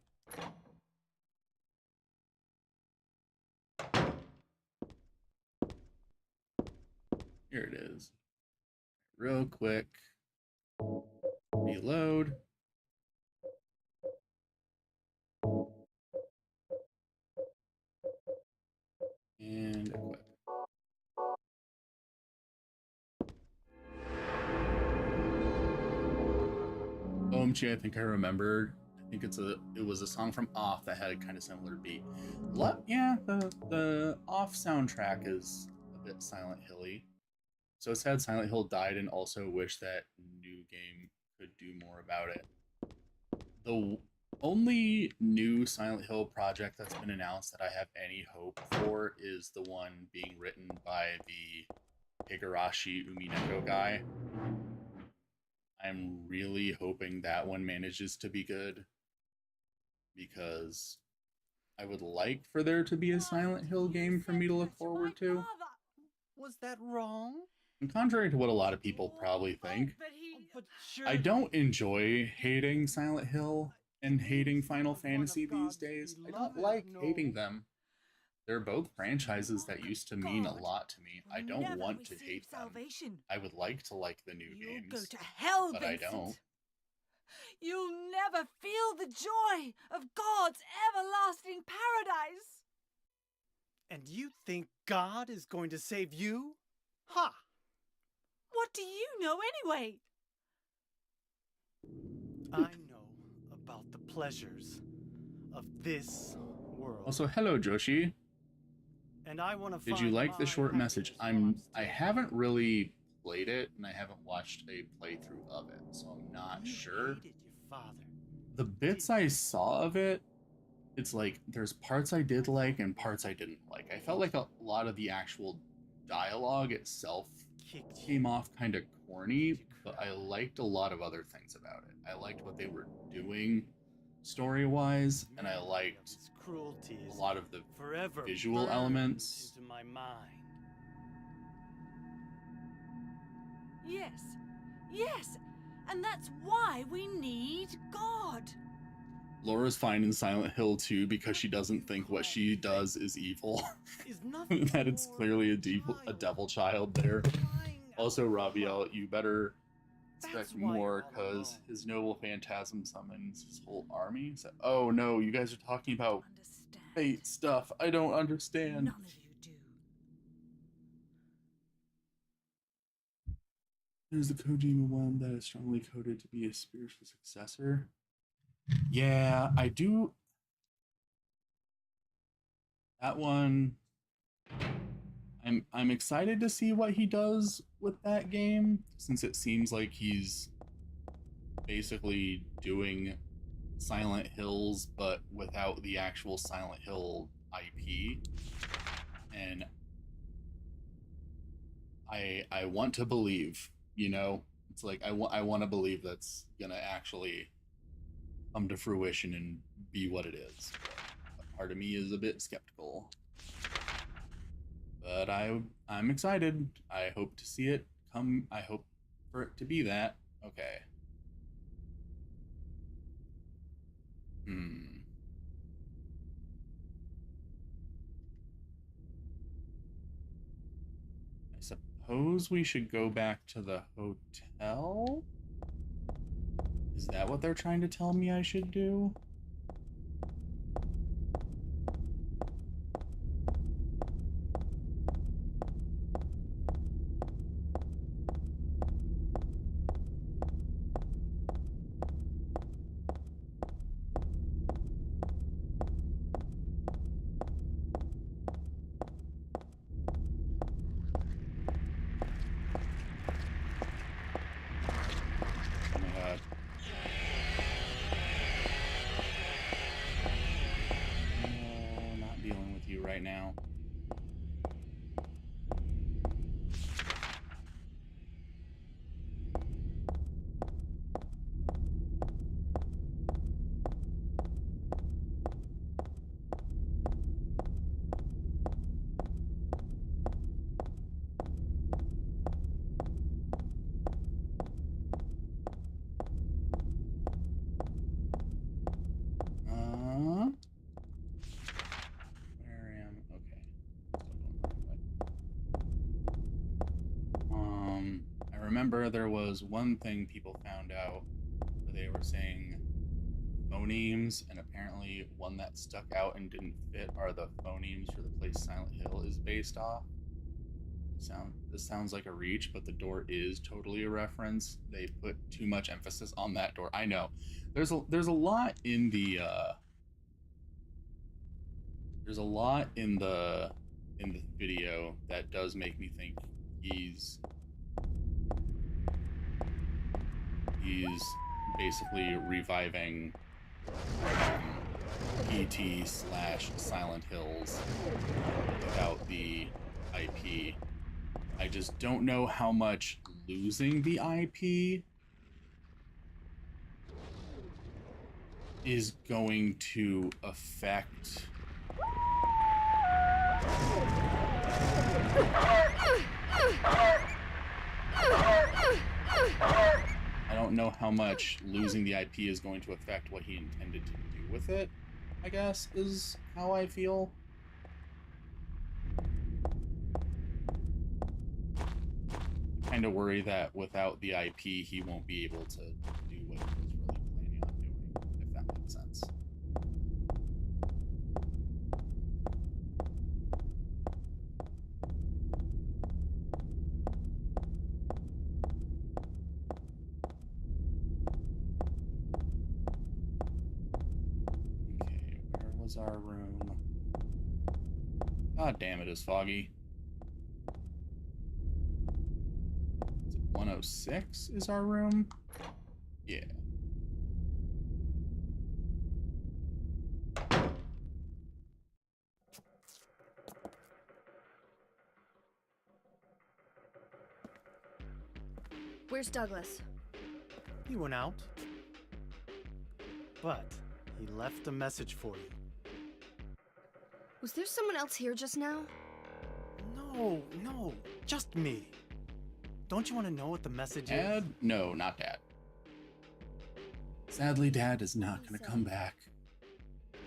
here it is. Real quick. Reload. And equip. OMG, I think I remembered. I think it was a song from Off that had a kind of similar beat. Yeah, the Off soundtrack is a bit Silent Hilly. So it's sad Silent Hill died, and also wish that new game could do more about it. The only new Silent Hill project that's been announced that I have any hope for is the one being written by the Higurashi Umineko guy. I'm really hoping that one manages to be good, because I would like for there to be a Silent Hill game for me to look forward to. Was that wrong? And contrary to what a lot of people probably think, I don't enjoy hating Silent Hill and hating Final Fantasy these days. I don't like hating them. They're both franchises that used to mean a lot to me. I don't want to hate them. I would like to like the new You'll games, go to hell, but Vincent. I don't. You'll never feel the joy of God's everlasting paradise. And you think God is going to save you? Ha! What do you know anyway? I know about the pleasures of this world. Also, hello, Joshi. And I want to Did you like the short message? I haven't really played it, and I haven't watched a playthrough of it, so I'm not sure. Hated your father. The bits I saw of it, it's like there's parts I did like and parts I didn't like. I felt like a lot of the actual dialogue itself came off kind of corny, but I liked a lot of other things about it. I liked what they were doing story-wise, and I liked a lot of the visual elements. Into my mind. Yes, yes, and that's why we need God. Laura's fine in Silent Hill too because she doesn't think what she does is evil. Is nothing That it's more clearly a than devil child there. crying Also, out Rabiel, loud. you better That's expect why more you're all because alone. his noble phantasm summons his whole army. So, oh no, you guys are talking about Understand? fate stuff. I don't understand. None of you do. There's the Kojima one that is strongly coded to be a spiritual successor. Yeah, I do. That one, I'm excited to see what he does with that game, since it seems like he's basically doing Silent Hills but without the actual Silent Hill IP. And I want to believe, you know, it's like I want to believe that's gonna actually come to fruition and be what it is. But part of me is a bit skeptical. But I'm excited. I hope to see it come. I hope for it to be that. Okay. I suppose we should go back to the hotel? Is that what they're trying to tell me I should do? Oh my god. No, not dealing with you right now. Where am okay. Still going I remember there was one thing people found out where they were saying phonemes, and apparently one that stuck out and didn't fit are the phonemes for the place Silent Hill is based off. This sounds like a reach, but the door is totally a reference. They put too much emphasis on that door. I know. There's a lot in the there's a lot in the video that does make me think he's basically reviving PT/Silent Hills without the IP. I just don't know how much losing the IP is going to affect I don't know how much losing the IP is going to affect what he intended to do with it, I guess, is how I feel. I kind of worry that without the IP, he won't be able to do what he was really planning on doing, if that makes sense. Okay, where was our room? God damn it, it's foggy. 106 is our room? Yeah. Where's Douglas? He went out. But he left a message for you. Was there someone else here just now? No, just me. Don't you want to know what the message Dad? No, not Dad. Sadly, Dad is not going to come back. is?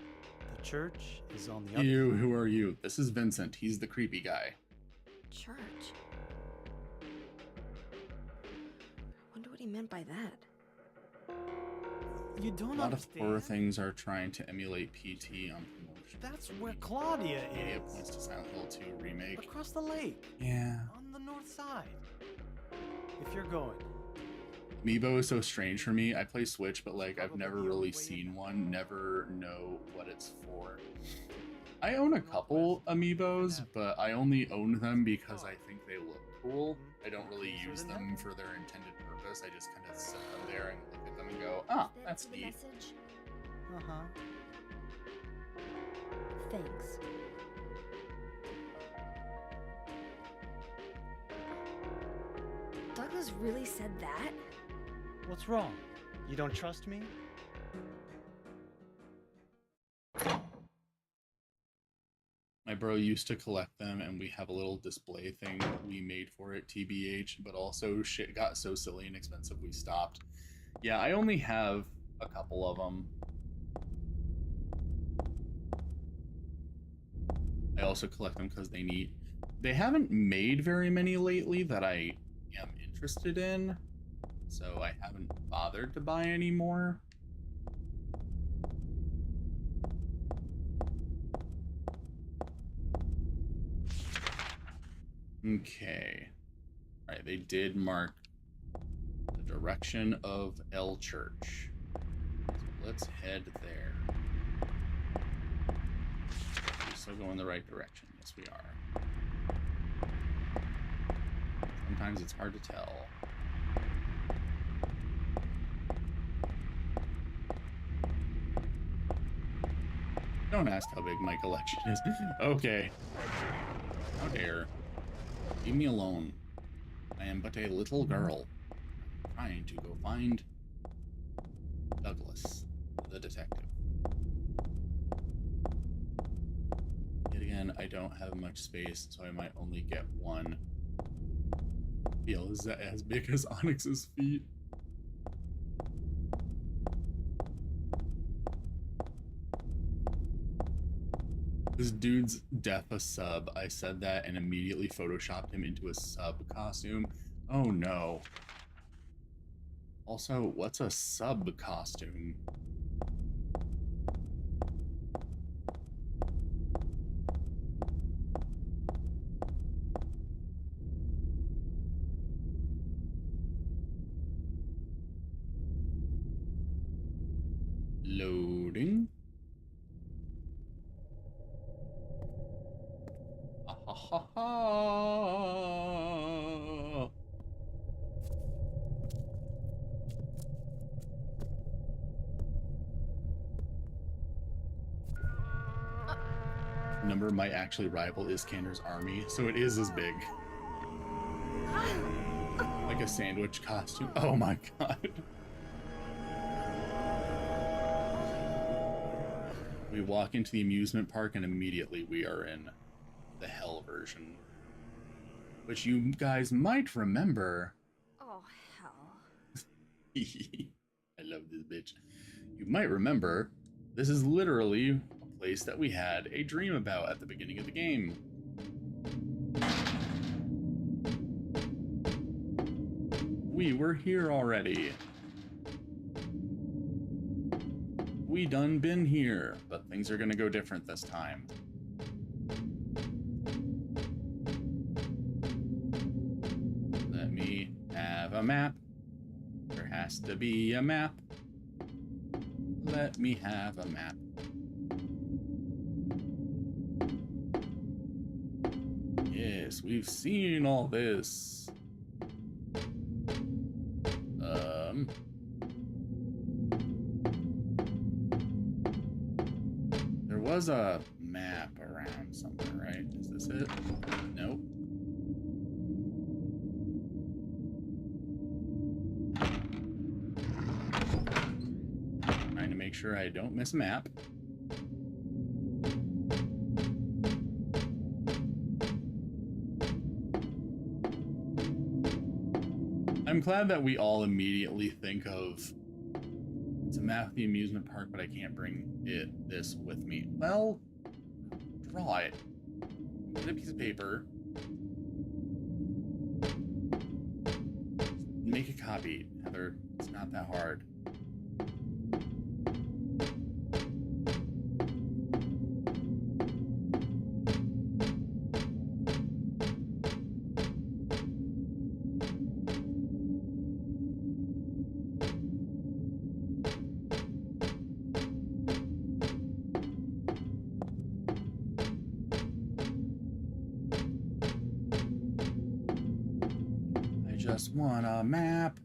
The church is on the other You, who are you? This is Vincent. He's the creepy guy. Church. Wonder what he meant by that. You A don't lot of horror understand? things are trying to emulate PT on promotion. That's where Claudia It is. points to Silent Hill 2 remake. Across the lake. Yeah. On the north side. If you're going. Amiibo is so strange for me. I play Switch, but like I've never really seen one, never know what it's for. I own a couple Amiibos, but I only own them because I think they look cool. I don't really use them for their intended purpose. I just kind of sit them there and look at them and go, ah, that's the neat. message? Uh-huh. Thanks. Douglas really said that? What's wrong? You don't trust me? My bro used to collect them, and we have a little display thing we made for it, TBH, but also shit got so silly and expensive we stopped. Yeah, I only have a couple of them. I also collect them because they need... They haven't made very many lately that I am interested in, so I haven't bothered to buy any more. Okay. Alright, they did mark the direction of L Church. So let's head there. We're still going the right direction. Yes, we are. Sometimes it's hard to tell. Don't ask how big my collection is. Okay. How dare. Leave me alone. I am but a little girl, trying to go find Douglas, the detective. Yet again, I don't have much space, so I might only get one. Feels as big as Onyx's feet. This dude's deaf a sub. I said that and immediately photoshopped him into a sub costume. Oh no. Also, what's a sub costume? Loading. Ha ha ha. Number might actually rival Iskander's army, so it is as big. Like a sandwich costume. Oh my god. We walk into the amusement park and immediately we are in the hell version. Which you guys might remember. Oh, hell. I love this bitch. You might remember, this is literally a place that we had a dream about at the beginning of the game. We were here already. We done been here, but things are gonna go different this time. Let me have a map. There has to be a map. Let me have a map. Yes, we've seen all this. There was a map around somewhere, right? Is this it? Nope. Trying to make sure I don't miss a map. I'm glad that we all immediately think of it's a map of the amusement park, but I can't bring this with me. Well, draw it. Get a piece of paper. Make a copy, Heather. It's not that hard. Just want a map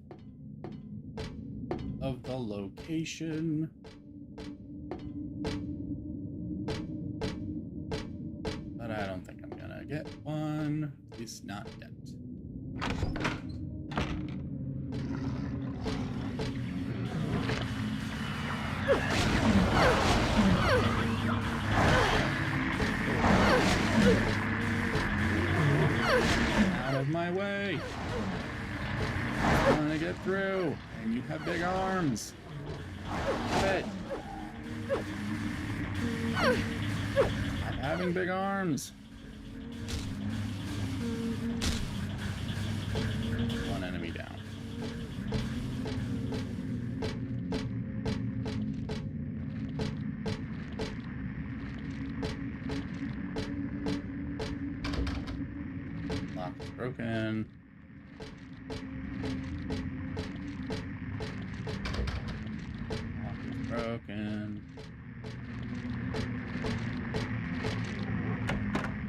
of the location. But I don't think I'm gonna get one, at least not yet. Out of my way! I want to get through, and you have big arms. Stop it. I'm having big arms. One enemy down. Lock is broken. Broken.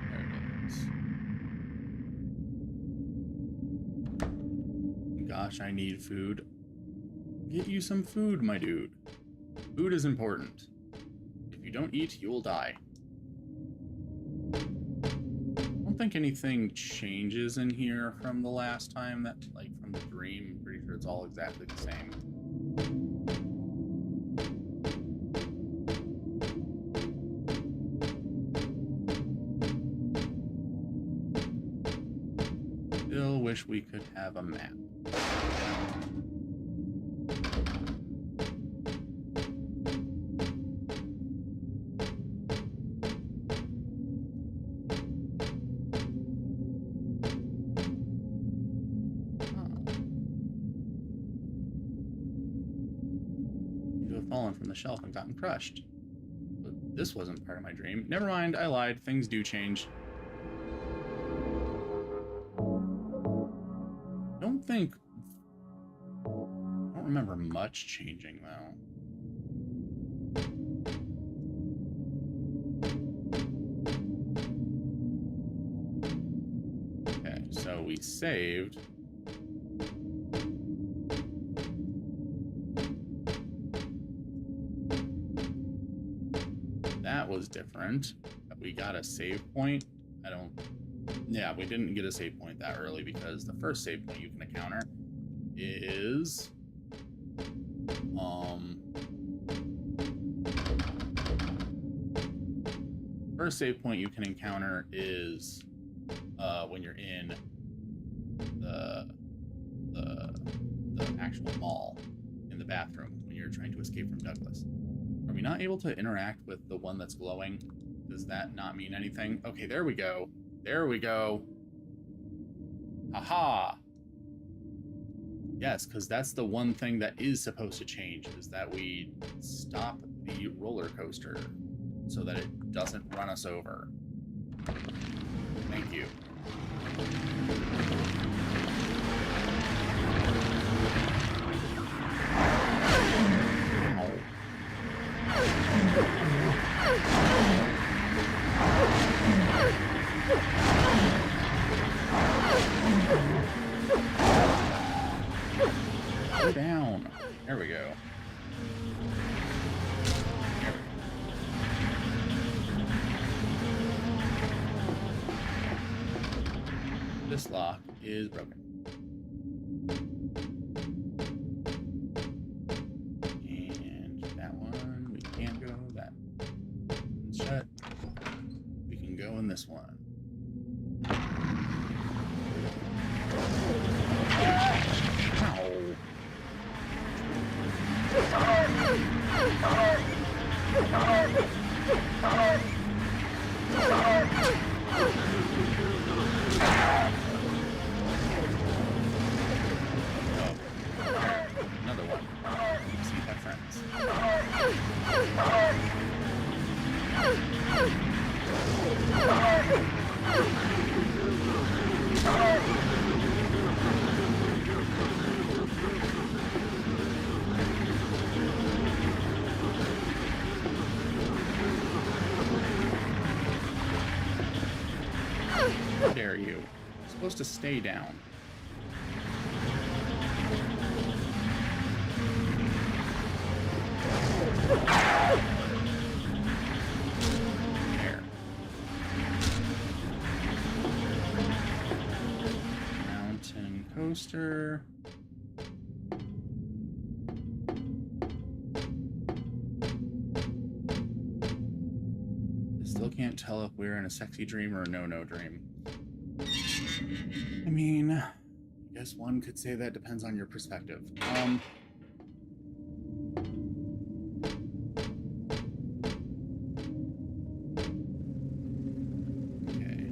There it is. Gosh, I need food. Get you some food, my dude. Food is important. If you don't eat, you will die. I don't think anything changes in here from the last time that, like, from the dream. I'm pretty sure it's all exactly the same. Still wish we could have a map. You have fallen from the shelf and gotten crushed. But this wasn't part of my dream. Never mind, I lied. Things do change. I don't remember much changing though. Okay, so we saved. That was different. We got a save point. Yeah, we didn't get a save point that early because the first save point you can encounter is first save point you can encounter is when you're in the actual mall in the bathroom when you're trying to escape from Douglas. Are we not able to interact with the one that's glowing? Does that not mean anything? Okay, there we go. There we go. Haha. Yes, because that's the one thing that is supposed to change, is that we stop the roller coaster so that it doesn't run us over. Thank you. Go down. There we go. This lock is broken. And that one, we can't go. That one's shut. We can go in this one. How dare you? You're supposed to stay down. There. Mountain coaster. I still can't tell if we're in a sexy dream or a no-no dream. I mean, I guess one could say that depends on your perspective. Okay.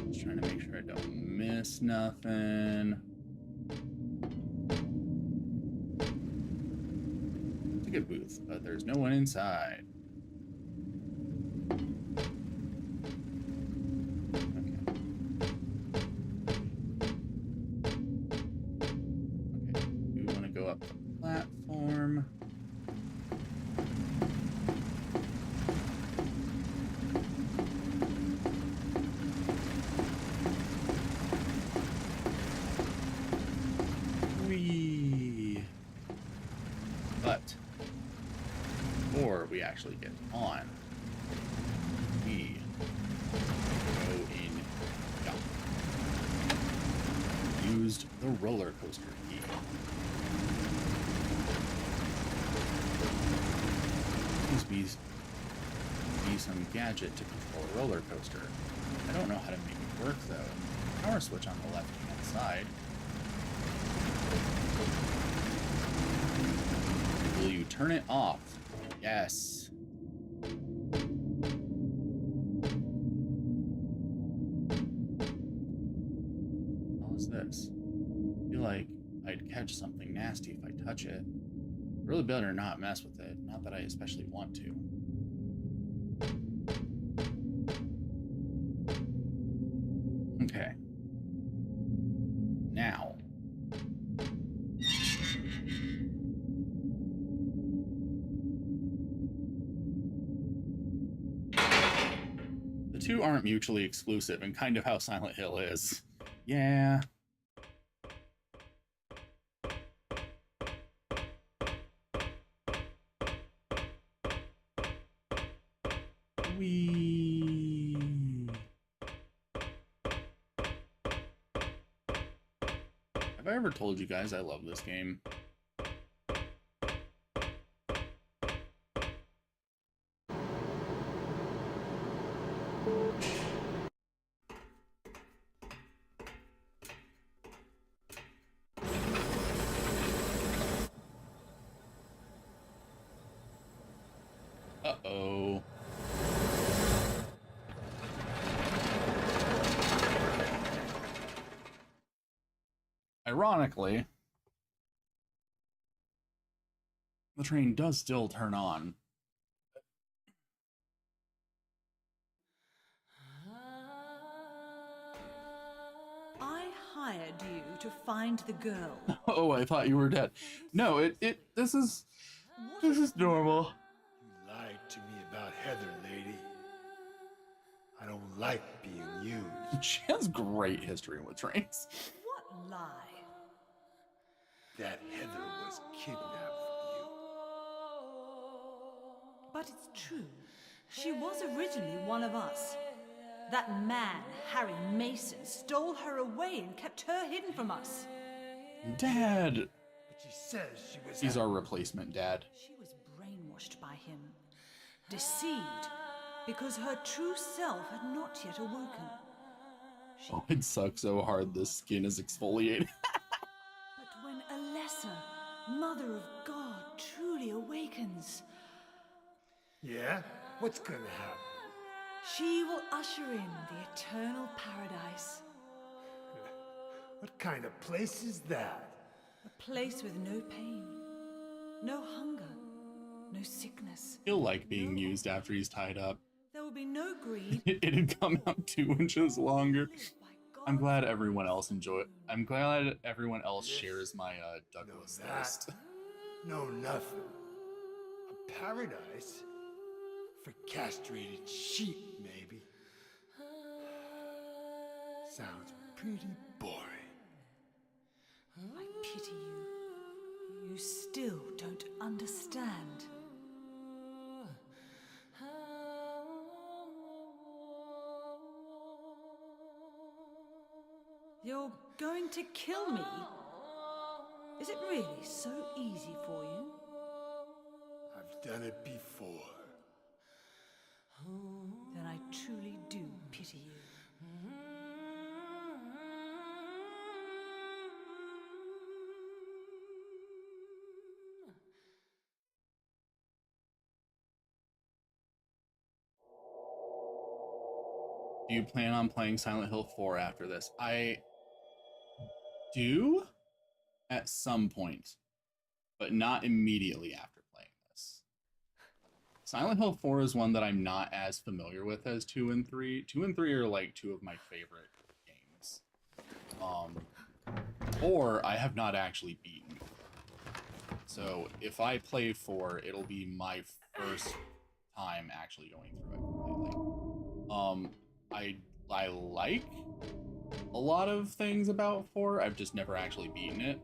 Just trying to make sure I don't miss nothing. Ticket booth, but there's no one inside. Okay. Okay, we want to go up the platform. Whee! But before we actually get on, we go in jump. Used the roller coaster key. Please be some gadget to control a roller coaster. I don't know how to make it work though. Power switch on the left hand side. Will you turn it off? Yes. What is this? I feel like I'd catch something nasty if I touch it. Really better not mess with it. Not that I especially want to. Okay. Now. The two aren't mutually exclusive, and kind of how Silent Hill is. Yeah. Wee. Have I ever told you guys I love this game? Uh-oh. Ironically, the train does still turn on. I hired you to find the girl. Oh, I thought you were dead. No, this is normal. You lied to me about Heather, lady. I don't like being used. She has great history with trains. What lie? That Heather was kidnapped from you. But it's true. She was originally one of us. That man, Harry Mason, stole her away and kept her hidden from us. Dad! But she says she was. He's our replacement dad. She was brainwashed by him, deceived, because her true self had not yet awoken. Oh, it sucks so hard the skin is exfoliated. But when a lesser Mother of God truly awakens, Yeah? What's gonna happen? she will usher in the eternal paradise. What kind of place is that? A place with no pain, no hunger, no sickness. He'll like being used after he's tied up. There will be no greed. It had come out 2 inches longer. Live by I'm God's glad everyone else rules enjoy it. alone. I'm glad everyone else shares my Douglas No that. thirst. No nothing. A paradise? For castrated sheep, maybe. Sounds pretty boring. I pity you. You still don't understand. You're going to kill me? Is it really so easy for you? I've done it before. Then I truly do pity you. Do you plan on playing Silent Hill 4 after this? I do at some point, but not immediately after playing this. Silent Hill 4 is one that I'm not as familiar with as 2 and 3. 2 and 3 are like 2 of my favorite games. 4 I have not actually beaten. So if I play 4, it'll be my first time actually going through it completely. I like a lot of things about 4. I've just never actually beaten it.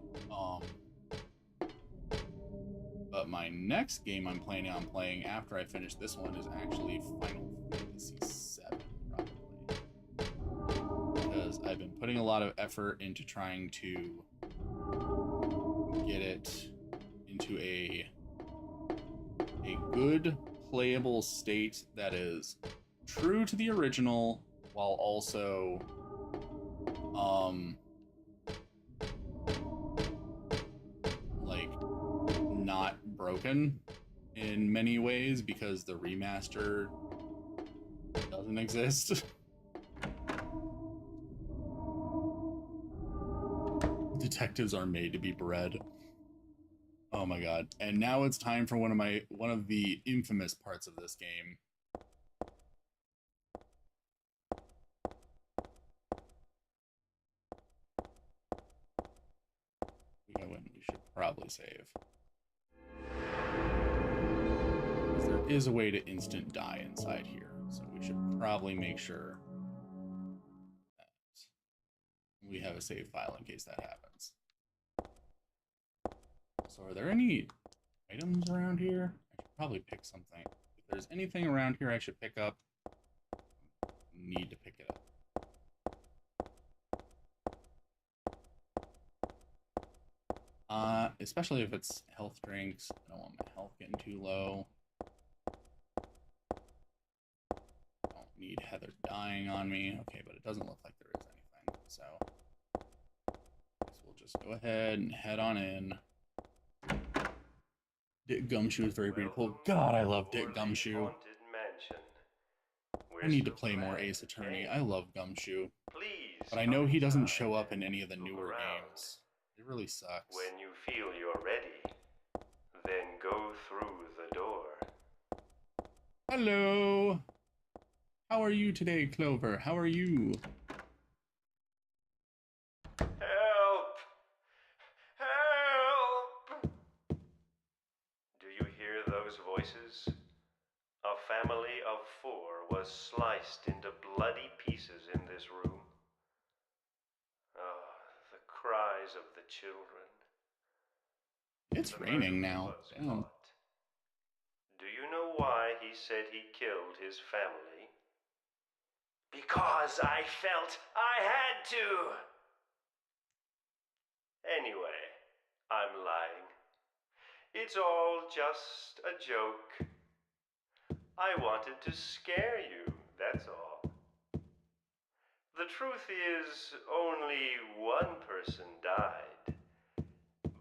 But my next game I'm planning on playing after I finish this one is actually Final Fantasy VII, probably. Because I've been putting a lot of effort into trying to get it into a good playable state that is true to the original while also like not broken in many ways because the remaster doesn't exist. Detectives are made to be bred. Oh my god. And now it's time for one of the infamous parts of this game. We should probably save. There is a way to instant die inside here, so we should probably make sure that we have a save file in case that happens. So are there any items around here? I should probably pick something. If there's anything around here I should pick up, need to pick it up. Especially if it's health drinks. I don't want my health getting too low. Don't need Heather dying on me. Okay, but it doesn't look like there is anything. So I guess we'll just go ahead and head on in. Dick Gumshoe is very beautiful. God, I love Dick Gumshoe. I need to play more Ace Attorney. I love Gumshoe. But I know he doesn't show up in any of the newer games. It really sucks. When you feel you're ready, then go through the door. Hello! How are you today, Clover? How are you? Help! Help! Do you hear those voices? A family of 4 was sliced into bloody pieces in this room. Ah, the cries of the children. It's raining now. Damn. Do you know why he said he killed his family? Because I felt I had to! Anyway, I'm lying. It's all just a joke. I wanted to scare you, that's all. The truth is, only one person died.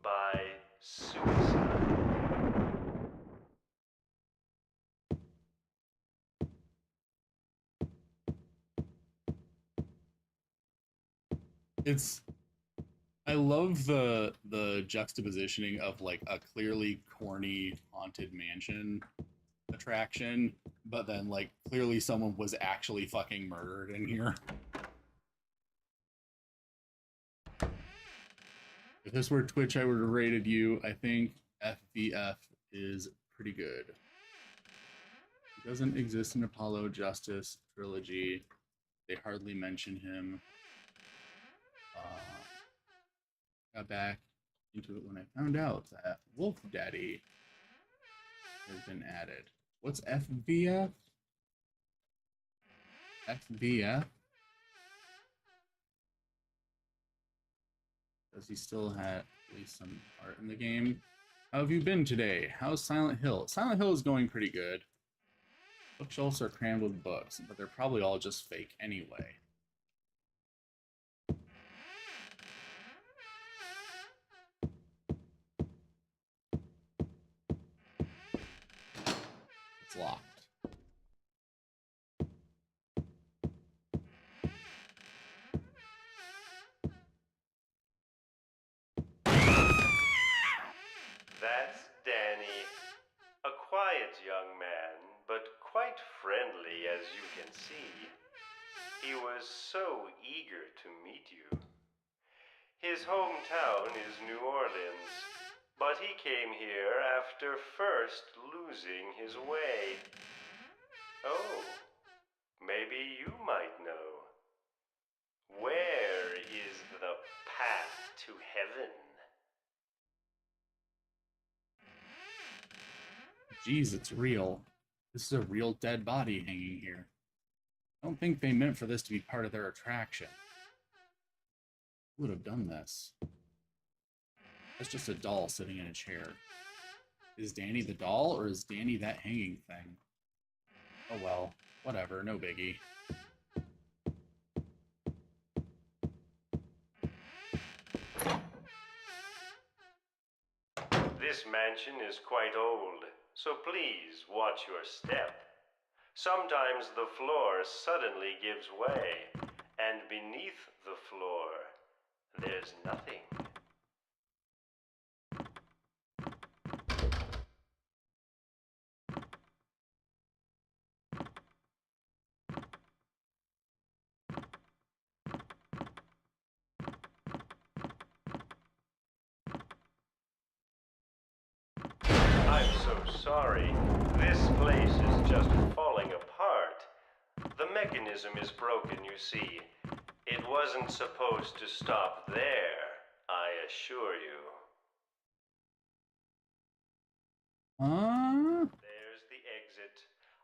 By suicide. I love the juxtapositioning of like a clearly corny haunted mansion attraction, but then like clearly someone was actually fucking murdered in here. If this were Twitch, I would have rated you. I think FVF is pretty good. He doesn't exist in Apollo Justice trilogy. They hardly mention him. Got back into it when I found out that Wolf Daddy has been added. What's FVF? FVF? Does he still have at least some art in the game? How have you been today? How's Silent Hill? Silent Hill is going pretty good. Bookshelves are crammed with books, but they're probably all just fake anyway. It's locked. That's Danny. A quiet young man, but quite friendly as you can see. He was so eager to meet you. His hometown is New Orleans, but he came here after first losing his way. Oh, maybe you might know. Where is the path to heaven? Jeez, it's real. This is a real dead body hanging here. I don't think they meant for this to be part of their attraction. Who would have done this? That's just a doll sitting in a chair. Is Danny the doll, or is Danny that hanging thing? Oh well, whatever, no biggie. This mansion is quite old, so please watch your step. Sometimes the floor suddenly gives way, and beneath the floor, there's nothing. I'm so sorry. This place is just falling apart. The mechanism is broken, you see. It wasn't supposed to stop there, I assure you. There's the exit.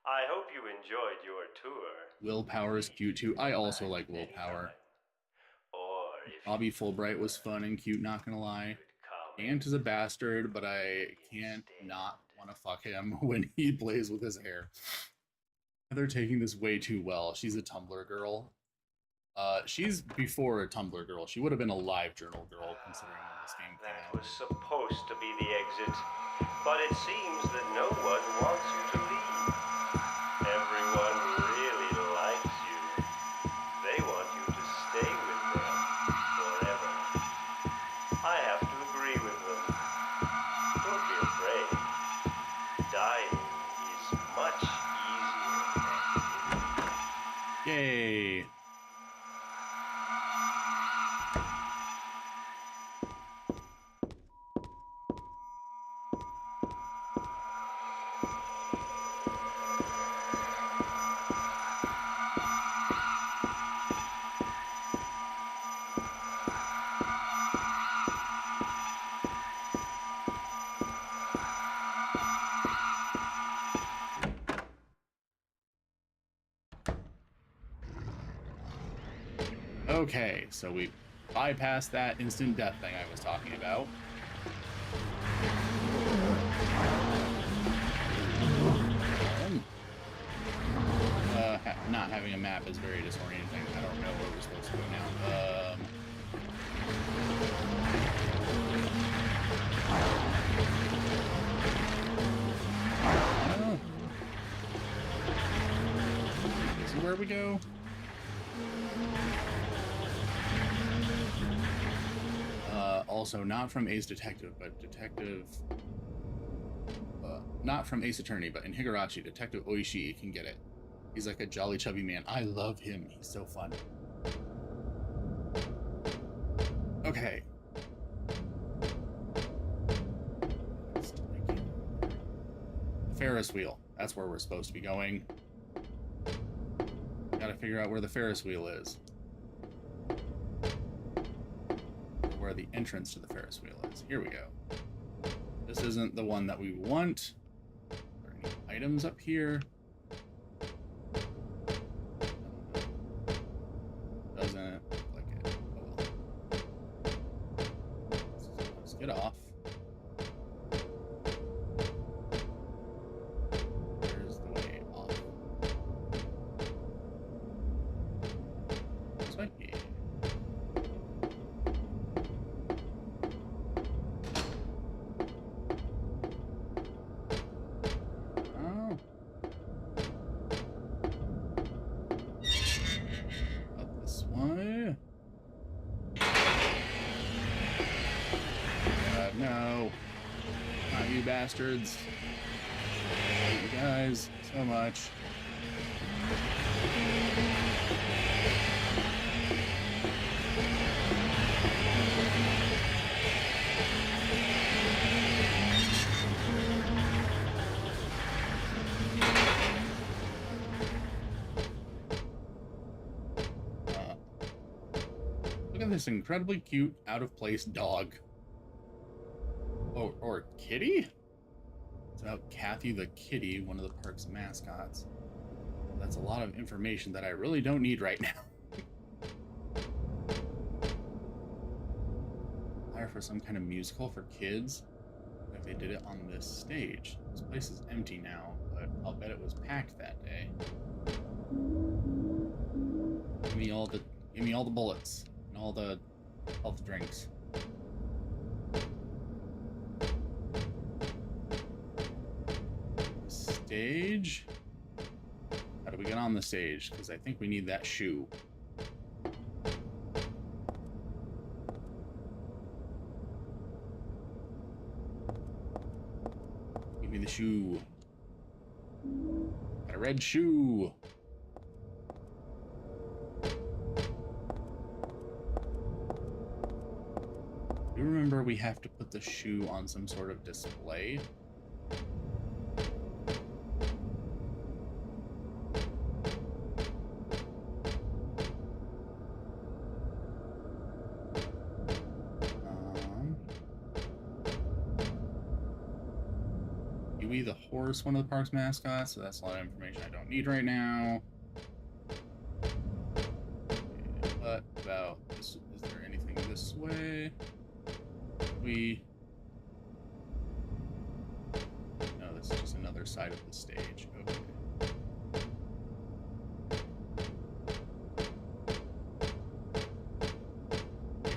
I hope you enjoyed your tour. Willpower is cute too. I also like Willpower. Or if Bobby Fulbright was fun and cute, not gonna lie. Ant is a bastard, but I can't not want to fuck him when he plays with his hair. They're taking this way too well. She's a Tumblr girl. She's before a Tumblr girl. She would have been a live journal girl considering when this game came that out. was supposed to be the exit, but it seems that no one wants you to leave. Everyone really likes you. They want you to stay with them forever. I have to agree with them. Don't be afraid. Dying is much easier than Yay! Okay, so we bypassed that instant death thing I was talking about. Not having a map is very disorienting. I don't know where we're supposed to go now. This is where we go. also not from Ace Detective, but not from Ace Attorney, but in Higurashi, Detective Oishi can get it. He's like a jolly chubby man. I love him. He's so fun. Okay. The Ferris wheel. That's where we're supposed to be going. Gotta figure out where the Ferris wheel is. Or where the entrance to the Ferris wheel is. Here we go. This isn't the one that we want. Are there any items up here? Doesn't look like it. Oh well. Let's get off. There's the way off. This way? Yeah. Oh. Up this way. No. Not you bastards. I hate you guys so much. Look at this incredibly cute, out-of-place dog. Oh, or kitty? It's about Kathy the kitty, one of the park's mascots. That's a lot of information that I really don't need right now. Hire for some kind of musical for kids? Like they did it on this stage. This place is empty now, but I'll bet it was packed that day. Give me all the bullets and all the health drinks. Stage? How do we get on the stage? Because I think we need that shoe. Give me the shoe. Got a red shoe. Do you remember we have to put the shoe on some sort of display? Yui the horse, one of the park's mascots, so that's a lot of information I don't need right now. But about this, is there anything this way? No, this is just another side of the stage. Okay.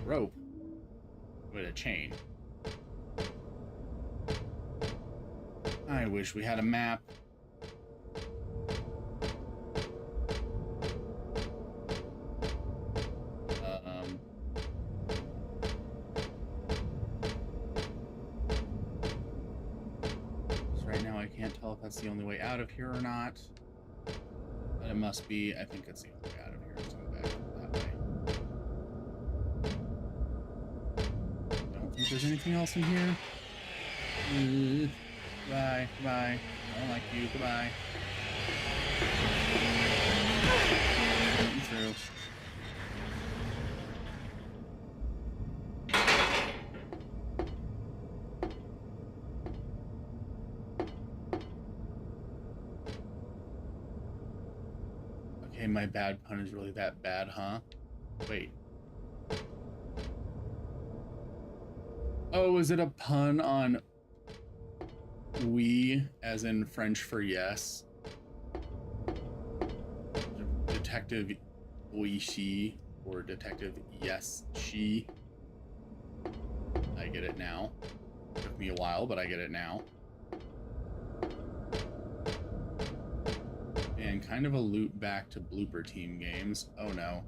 Rope with a chain. I wish we had a map. So right now I can't tell if that's the only way out of here or not. But it must be. I think it's the only way out of here. Let's go back that way. Don't think there's anything else in here. Goodbye, goodbye. I don't like you. Goodbye. Get you through. Okay, my bad pun is really that bad, huh? Wait. Oh, is it a pun on oui, as in French for yes? Detective Oishi, or Detective Yes She. I get it now. Took me a while, but I get it now. And kind of a loop back to Blooper Team games. Oh no.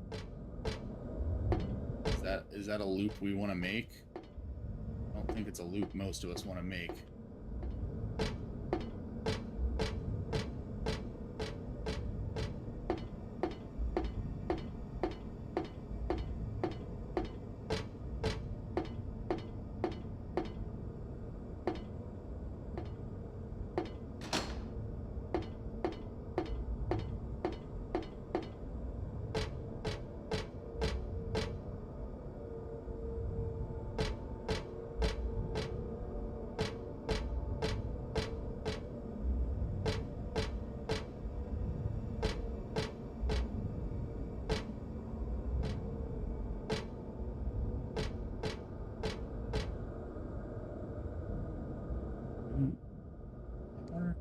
Is that a loop we want to make? don't think it's a loop most of us want to make. Work.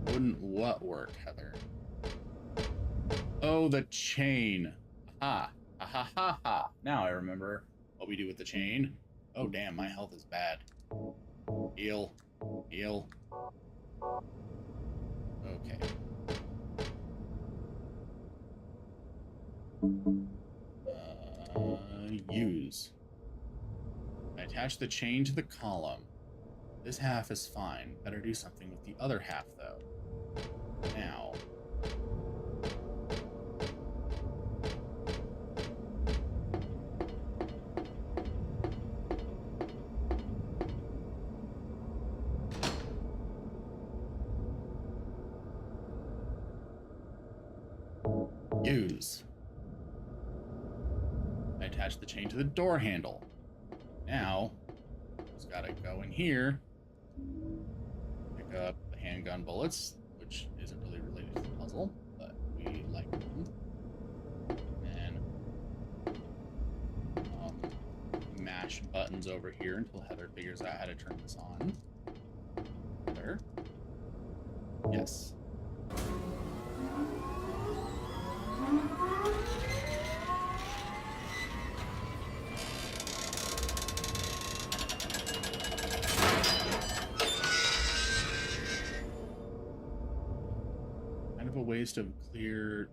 Wouldn't what work, Heather? Oh, the chain. Ha ha ha ha. Now I remember what we do with the chain. Oh damn, my health is bad. Heal. Heal. Okay. Use. I attach the chain to the column. This half is fine. Better do something with the other half, though. Now. Use. I attach the chain to the door handle. Now, just gotta go in here, pick up the handgun bullets, which isn't really related to the puzzle, but we like them. And mash buttons over here until Heather figures out how to turn this on. Heather? Yes. Kind of a waste of clear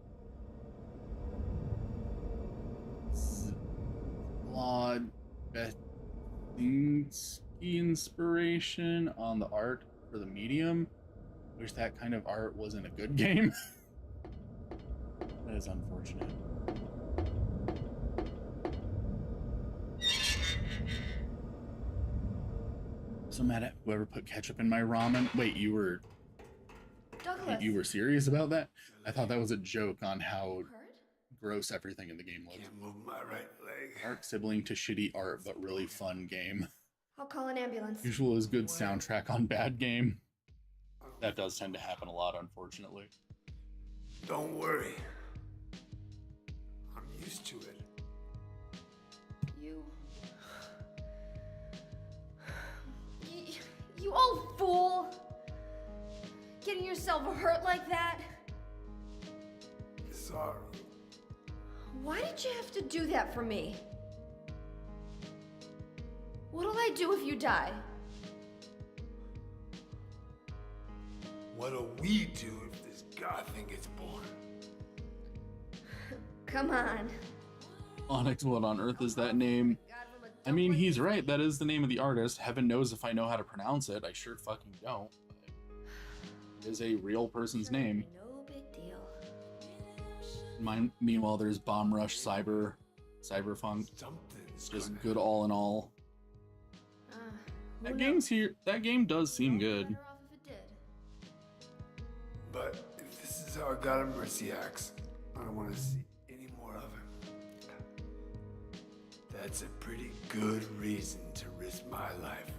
Claude Bethinsky inspiration on the art for the medium. Wish that kind of art was in a good game. That is unfortunate. So mad at whoever put ketchup in my ramen. Wait, you were serious about that? I thought that was a joke on how gross everything in the game looked. Can't move my right leg. Dark sibling to shitty art, but really fun game. I'll call an ambulance. Usual is good soundtrack on bad game. That does tend to happen a lot, unfortunately. Don't worry. I'm used to it. You old fool! Getting yourself hurt like that? Sorry. Why did you have to do that for me? What'll I do if you die? What'll we do if this god thing gets born? Come on. Onyx, what on earth is that name? I mean, he's right. That is the name of the artist. Heaven knows if I know how to pronounce it. I sure fucking don't. But it is a real person's name. No big deal. Meanwhile, there's Bomb Rush Cyberfunk. It's just good all in all. That game does seem good. Better off if it did. But if this is how God of Mercy acts, I don't want to see any more of him. That's a pretty good reason to risk my life,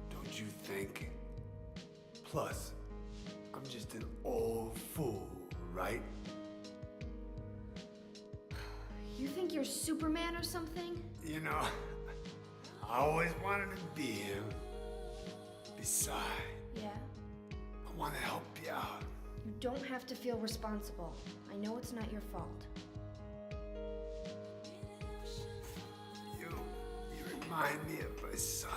don't you think? Plus, I'm just an old fool, right? You think you're Superman or something? You know, I always wanted to be him. Besides, Yeah. I want to help you out. You don't have to feel responsible. I know it's not your fault. You remind me of my son.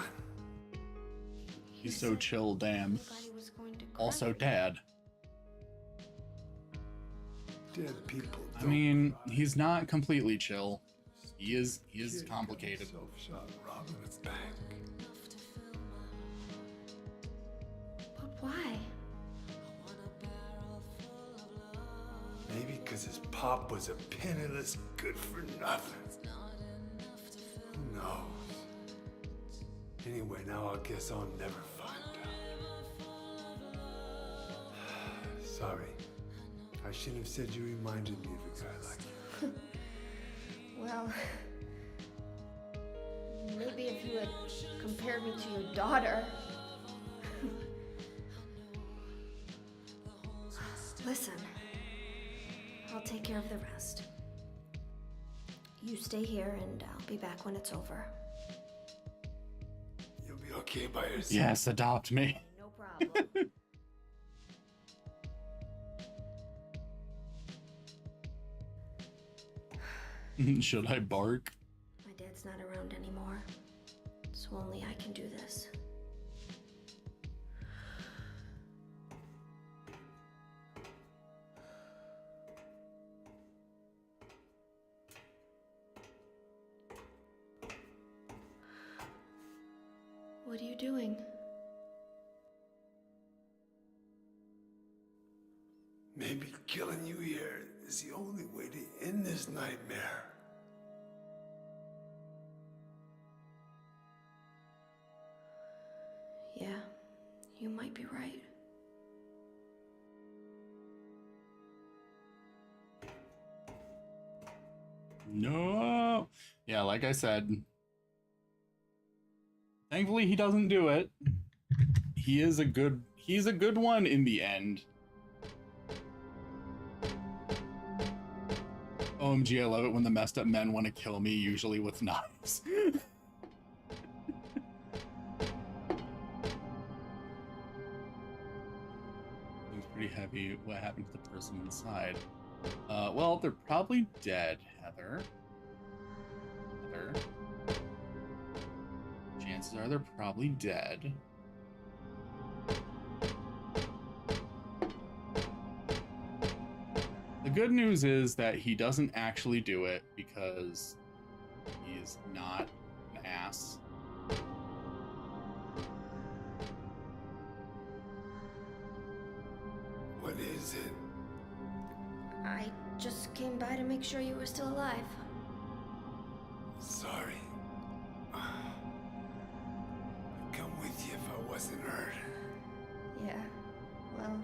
He's so chill, damn. Everybody was going to cry. Also, Dad. Dead people I don't mean, cry. he's not completely chill. He is Kid got complicated. himself shot robbing a bank. But why? Maybe because his pop was a penniless good for nothing. Who knows? Anyway, now I guess I'll never find out. Sorry. I shouldn't have said you reminded me of a guy like you. Well, maybe if you had compared me to your daughter. Listen, I'll take care of the rest. You stay here and I'll be back when it's over. You'll be okay by yourself. Yes, adopt me. No problem. Should I bark? My dad's not around anymore, so only I can do this. What are you doing? Maybe killing you here is the only way to end this nightmare. Yeah, you might be right. No. Yeah, like I said, thankfully he doesn't do it. He's a good one in the end. OMG, I love it when the messed up men want to kill me, usually with knives. Seems pretty heavy. What happened to the person inside? Well, they're probably dead, Heather. Chances are they're probably dead. The good news is that he doesn't actually do it because he's not an ass. What is it? I just came by to make sure you were still alive. Sorry. I'd come with you if I wasn't hurt. Yeah, well,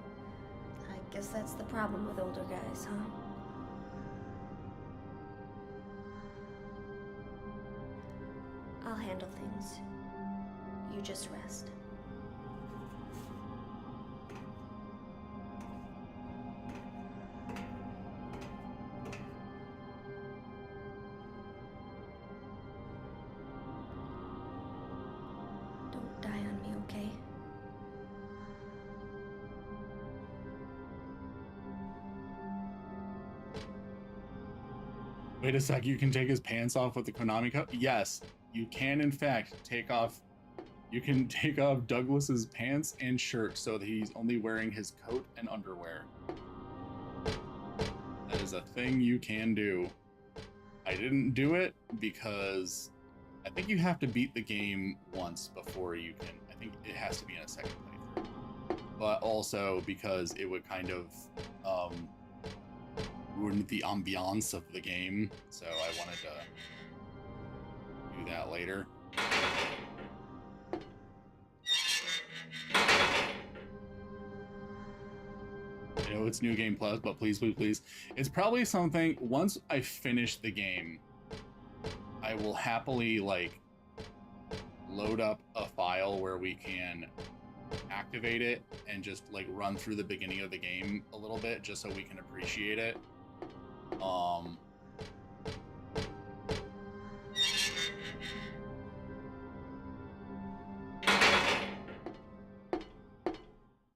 I guess that's the problem with older guys, huh? I'll handle things. You just rest. Don't die on me, okay? Wait a sec, you can take his pants off with the Konami cup? Yes, you can in fact take off. You can take off Douglas's pants and shirt so that he's only wearing his coat and underwear. That is a thing you can do. I didn't do it because I think you have to beat the game once before you can. I think it has to be in a second playthrough. But also because it would kind of ruin the ambiance of the game, so I wanted to do that later. I know it's New Game Plus, but please, please, please. It's probably something, once I finish the game, I will happily, like, load up a file where we can activate it and just, like, run through the beginning of the game a little bit, just so we can appreciate it.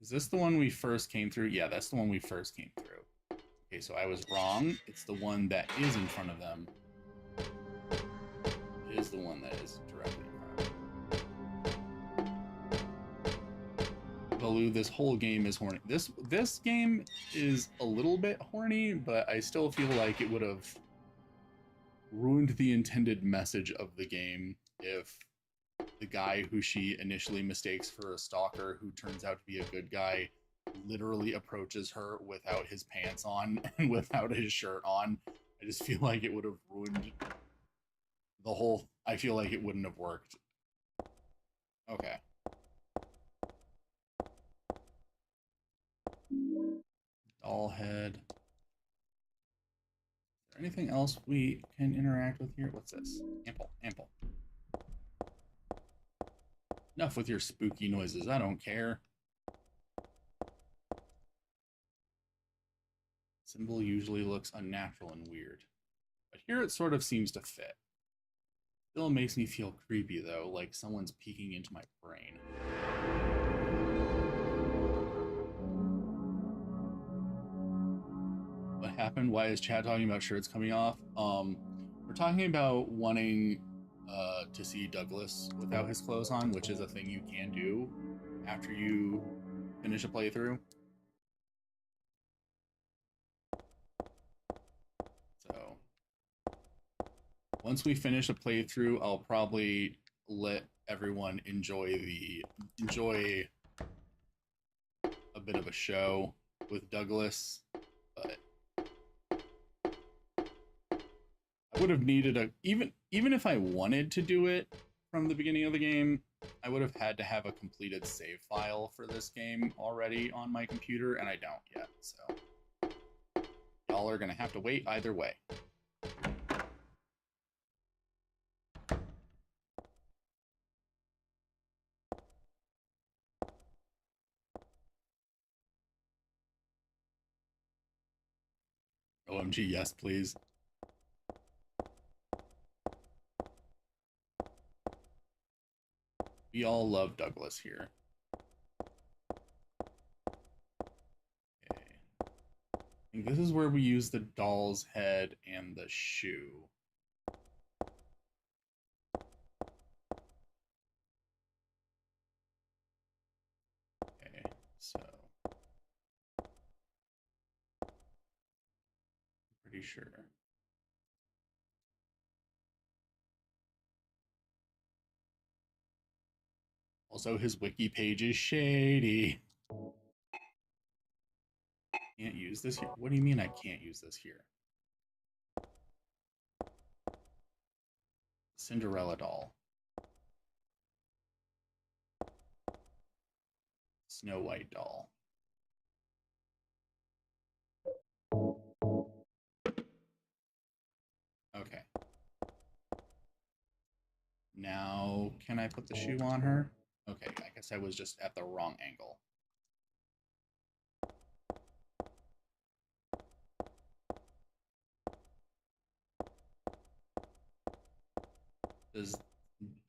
Is this the one we first came through? Yeah, that's the one we first came through. Okay, so I was wrong. It's the one that is in front of them. It is the one that is directly in front of them. Baloo, this whole game is horny. This game is a little bit horny, but I still feel like it would ruined the intended message of the game if the guy who she initially mistakes for a stalker who turns out to be a good guy literally approaches her without his pants on and without his shirt on. I just feel like it would have ruined the whole... I feel like it wouldn't have worked. Okay. Doll head. Is there anything else we can interact with here? What's this? Ample, ample. Enough with your spooky noises. I don't care. Symbol usually looks unnatural and weird, but here it sort of seems to fit. Still makes me feel creepy though, like someone's peeking into my brain. What happened? Why is Chad talking about shirts coming off? We're talking about wanting to see Douglas without his clothes on, which is a thing you can do after you finish a playthrough. So once we finish a playthrough, I'll probably let everyone enjoy a bit of a show with Douglas, but I would have needed a even if I wanted to do it from the beginning of the game, I would have had to have a completed save file for this game already on my computer, and I don't yet, so y'all are gonna have to wait either way. OMG, yes, please. We all love Douglas here. Okay. I think this is where we use the doll's head and the shoe. Okay, so pretty sure. Also, his wiki page is shady. Can't use this here. What do you mean I can't use this here? Cinderella doll. Snow White doll. Okay. Now, can I put the shoe on her? Okay, I guess I was just at the wrong angle.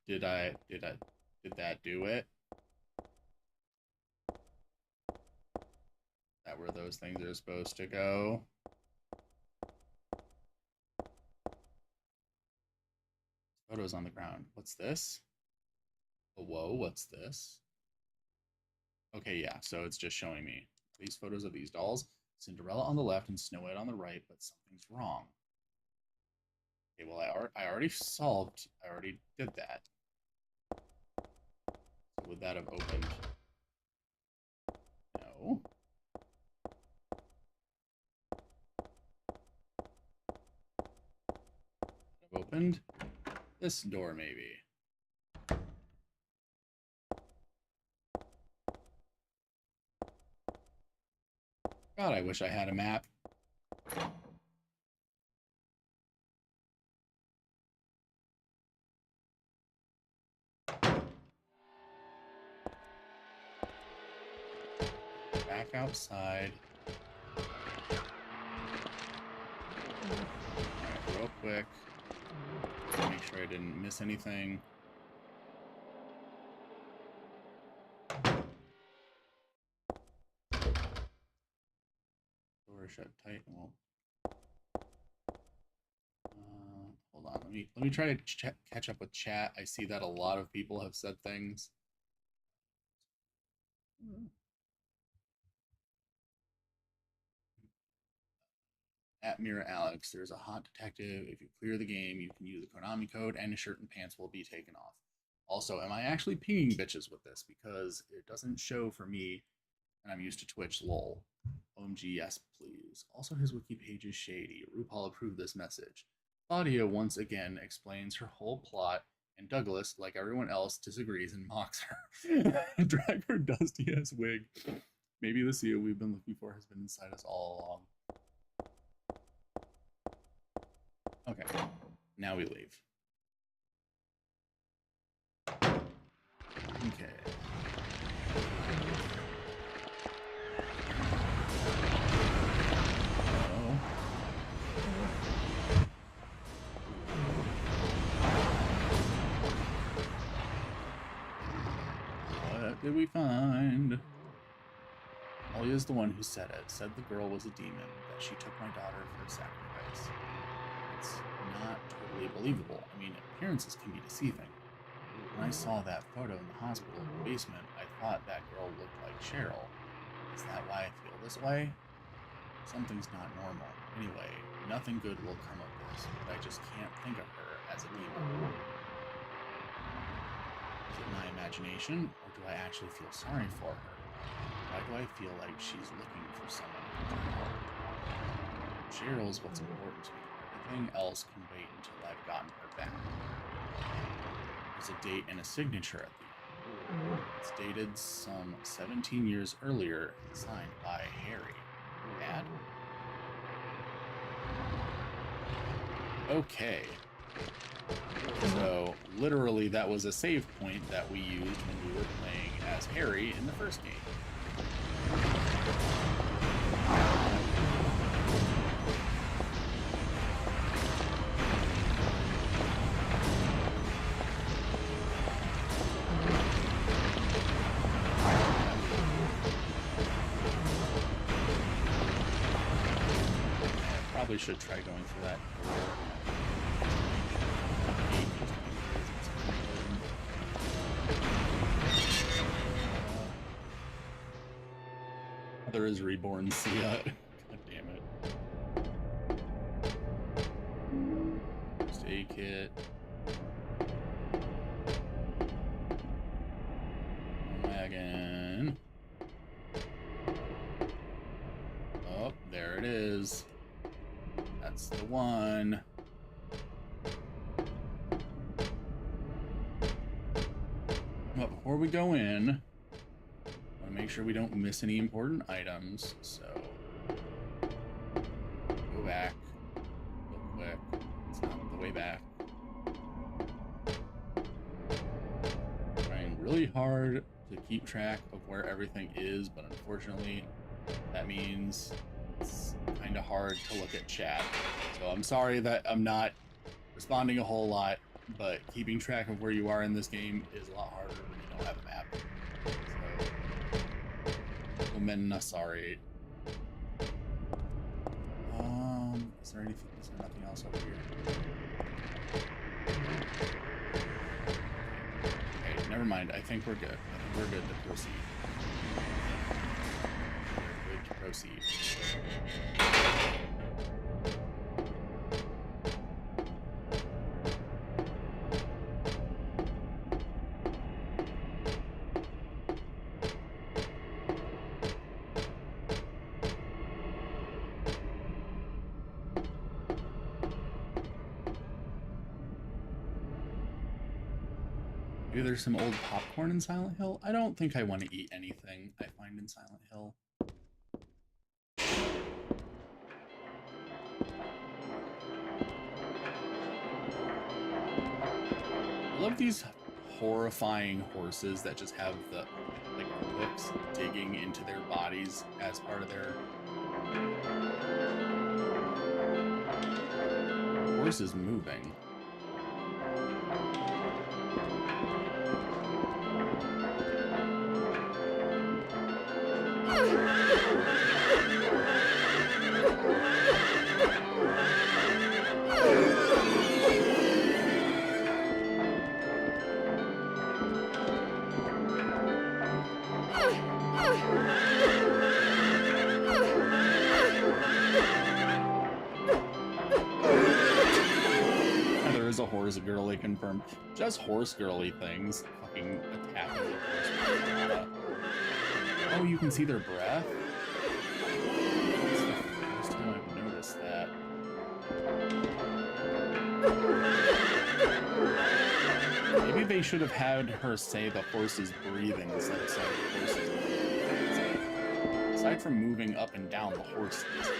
Did that do it? Is that where those things are supposed to go? Photos on the ground. What's this? Oh, whoa, what's this? Okay, yeah, so it's just showing me these photos of these dolls. Cinderella on the left and Snow White on the right, but something's wrong. Okay, well, I already did that. So would that have opened? No. Have opened this door, maybe. God, I wish I had a map. Back outside. Right, real quick. Make sure I didn't miss anything. Door shut tight. Well, hold on. Let me try to catch up with chat. I see that a lot of people have said things. At Mira Alex, there's a hot detective. If you clear the game, you can use a Konami code and your shirt and pants will be taken off. Also, am I actually pinging bitches with this? Because it doesn't show for me, and I'm used to Twitch, lol. OMG, yes, please. Also, his wiki page is shady. RuPaul approved this message. Claudia once again explains her whole plot, and Douglas, like everyone else, disagrees and mocks her. Drag her dusty ass wig. Maybe the seal we've been looking for has been inside us all along. Okay, now we leave. Okay. What did we find? Ollie is the one who said it. Said the girl was a demon, that she took my daughter for a sacrifice. It's not totally believable. I mean, appearances can be deceiving. When I saw that photo in the hospital basement, I thought that girl looked like Cheryl. Is that why I feel this way? Something's not normal. Anyway, nothing good will come of this, but I just can't think of her as a demon. Is it my imagination, or do I actually feel sorry for her? Why do I feel like she's looking for someone to help? Cheryl's what's important to me. Everything else can wait until I've gotten her back. There's a date and a signature at the end. It's dated some 17 years earlier and signed by Harry. Dad? Okay. So, literally, that was a save point that we used when we were playing as Harry in the first game. Probably should try going through that. There is reborn Sia. God damn it. First aid kit. Wagon. Oh, there it is. That's the one. But before we go in, I want to make sure we don't miss any important items. So go back real quick. It's not the way back. Trying really hard to keep track of where everything is, but unfortunately, that means it's kind of hard to look at chat. So I'm sorry that I'm not responding a whole lot, but keeping track of where you are in this game is a lot harder when you don't have a map. So, I'm sorry. Is there anything? Is there nothing else over here? Okay, never mind. I think we're good. I think we're good to proceed. Good to proceed. Maybe there's some old popcorn in Silent Hill. I don't think I want to eat anything I find in Silent Hill. I love these horrifying horses that just have the like hooks digging into their bodies as part of their horse is moving. There is a horse girly confirmed. Just horse girly things. Fucking attacking the horse. Oh, you can see their breath? It's the first time I've noticed that. Maybe they should have had her say the horse is breathing instead of saying the horse is breathing. Aside from moving up and down, the horse is.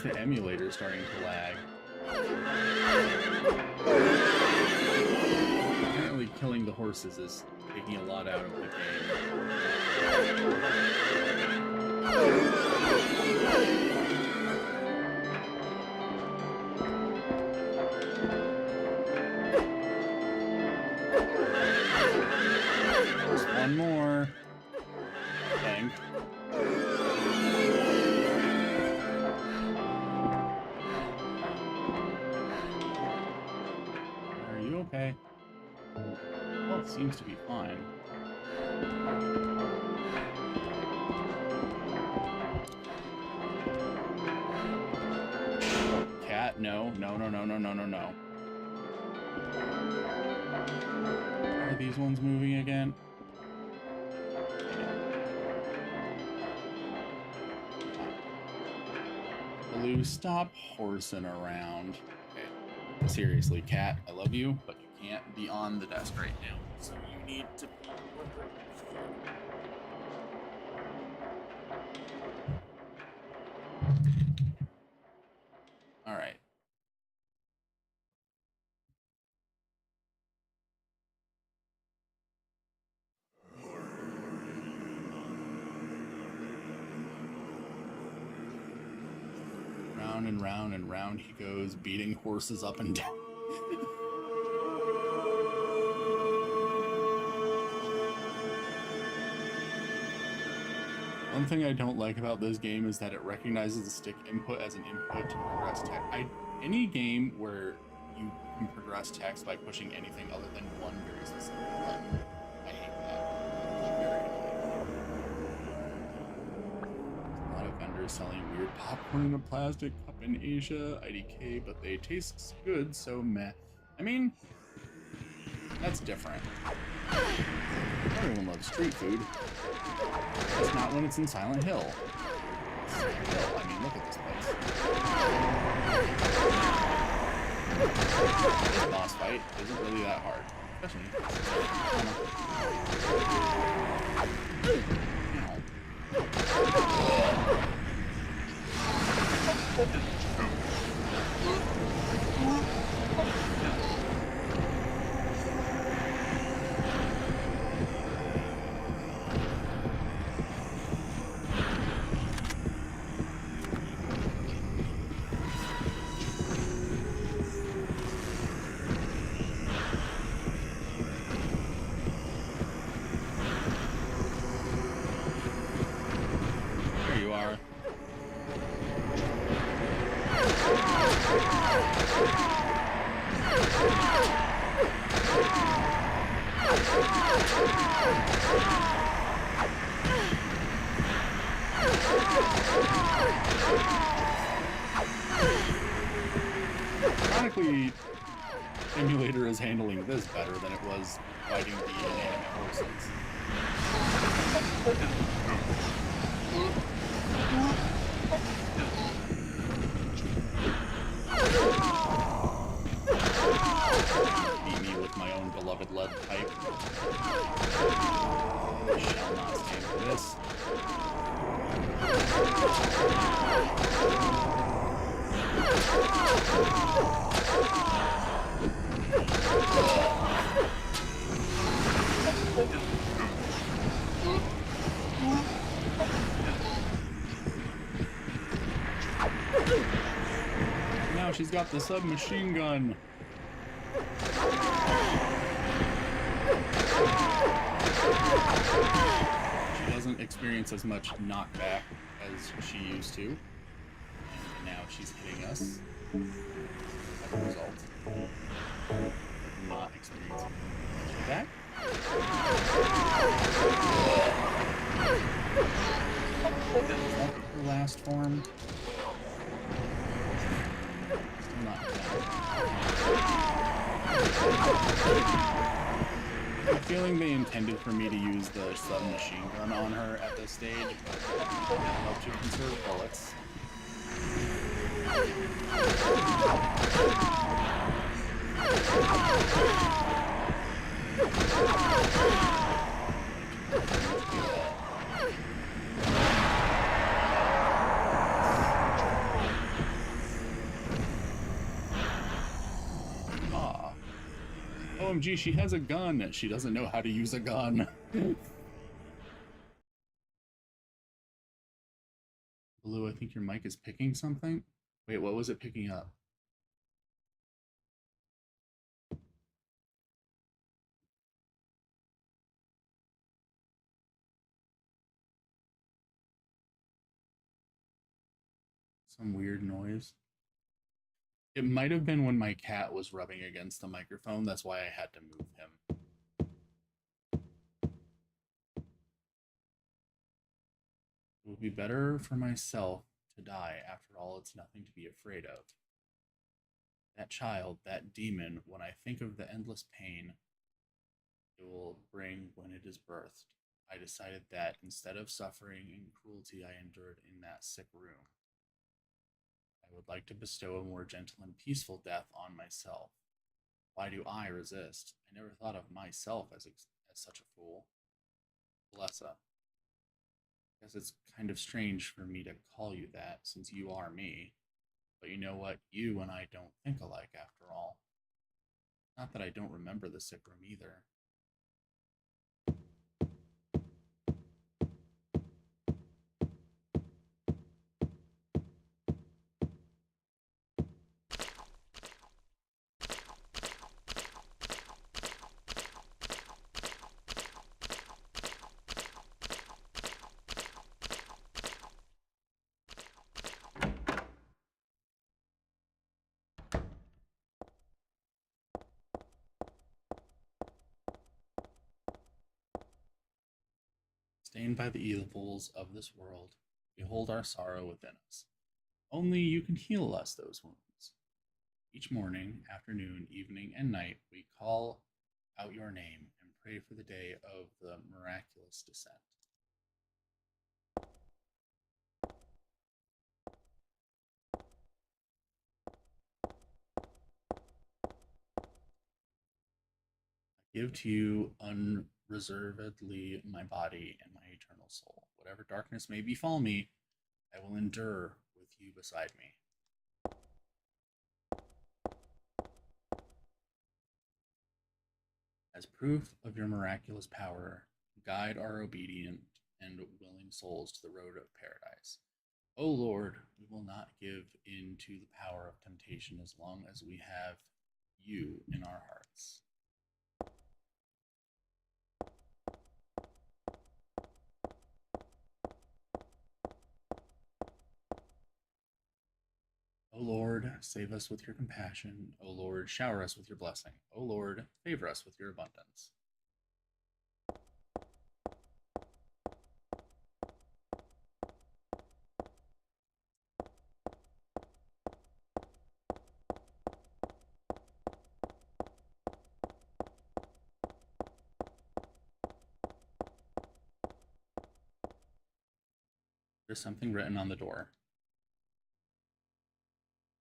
The emulator starting to lag. Apparently killing the horses is taking a lot out of the game. Just one more. I think. Okay. Well, it seems to be fine. Cat, no. No, no, no, no, no, no, no. Are these ones moving again? Blue, stop horsing around. Seriously, cat, I love you, but you can't be on the desk right now. So you need to. All right. Round and round and round he goes, beating horses up and down. One thing I don't like about this game is that it recognizes the stick input as an input to progress text. Any game where you can progress text by pushing anything other than one very specific button, I hate that. It's very annoying. A lot of vendors selling weird popcorn in a plastic cup in Asia, IDK, but they taste good, so meh. I mean, that's different. Everyone loves street food. Just not when it's in Silent Hill. Silent Hill, I mean, look at this place. This boss fight isn't really that hard. Especially. Ironically, emulator is handling this better than it was fighting the inanimate horses. Beat me with my own beloved lead pipe. I shall not stand for this. Now she's got the submachine gun. She doesn't experience as much knockback as she used to. And now she's hitting us. As a result, not experiencing much attack. Is that her last form? Still not down. I have a feeling they intended for me to use the submachine gun on her at this stage, but I'd love to conserve bullets. Ah. OMG, she has a gun. She doesn't know how to use a gun. Blue, I think your mic is picking something. Wait, what was it picking up? Some weird noise. It might have been when my cat was rubbing against the microphone. That's why I had to move him. It would be better for myself to die. After all, it's nothing to be afraid of. That child, that demon, when I think of the endless pain it will bring when it is birthed, I decided that instead of suffering and cruelty I endured in that sick room, I would like to bestow a more gentle and peaceful death on myself. Why do I resist? I never thought of myself as such a fool. Blessa. Guess it's kind of strange for me to call you that, since you are me. But you know what? You and I don't think alike, after all. Not that I don't remember the sick room either. Stained by the evils of this world, we hold our sorrow within us. Only you can heal us those wounds. Each morning, afternoon, evening, and night, we call out your name and pray for the day of the miraculous descent. I give to you unreservedly my body and my eternal soul. Whatever darkness may befall me, I will endure with you beside me. As proof of your miraculous power, guide our obedient and willing souls to the road of paradise. O Lord, we will not give in to the power of temptation as long as we have you in our hearts. O Lord, save us with your compassion. O Lord, shower us with your blessing. O Lord, favor us with your abundance. There's something written on the door.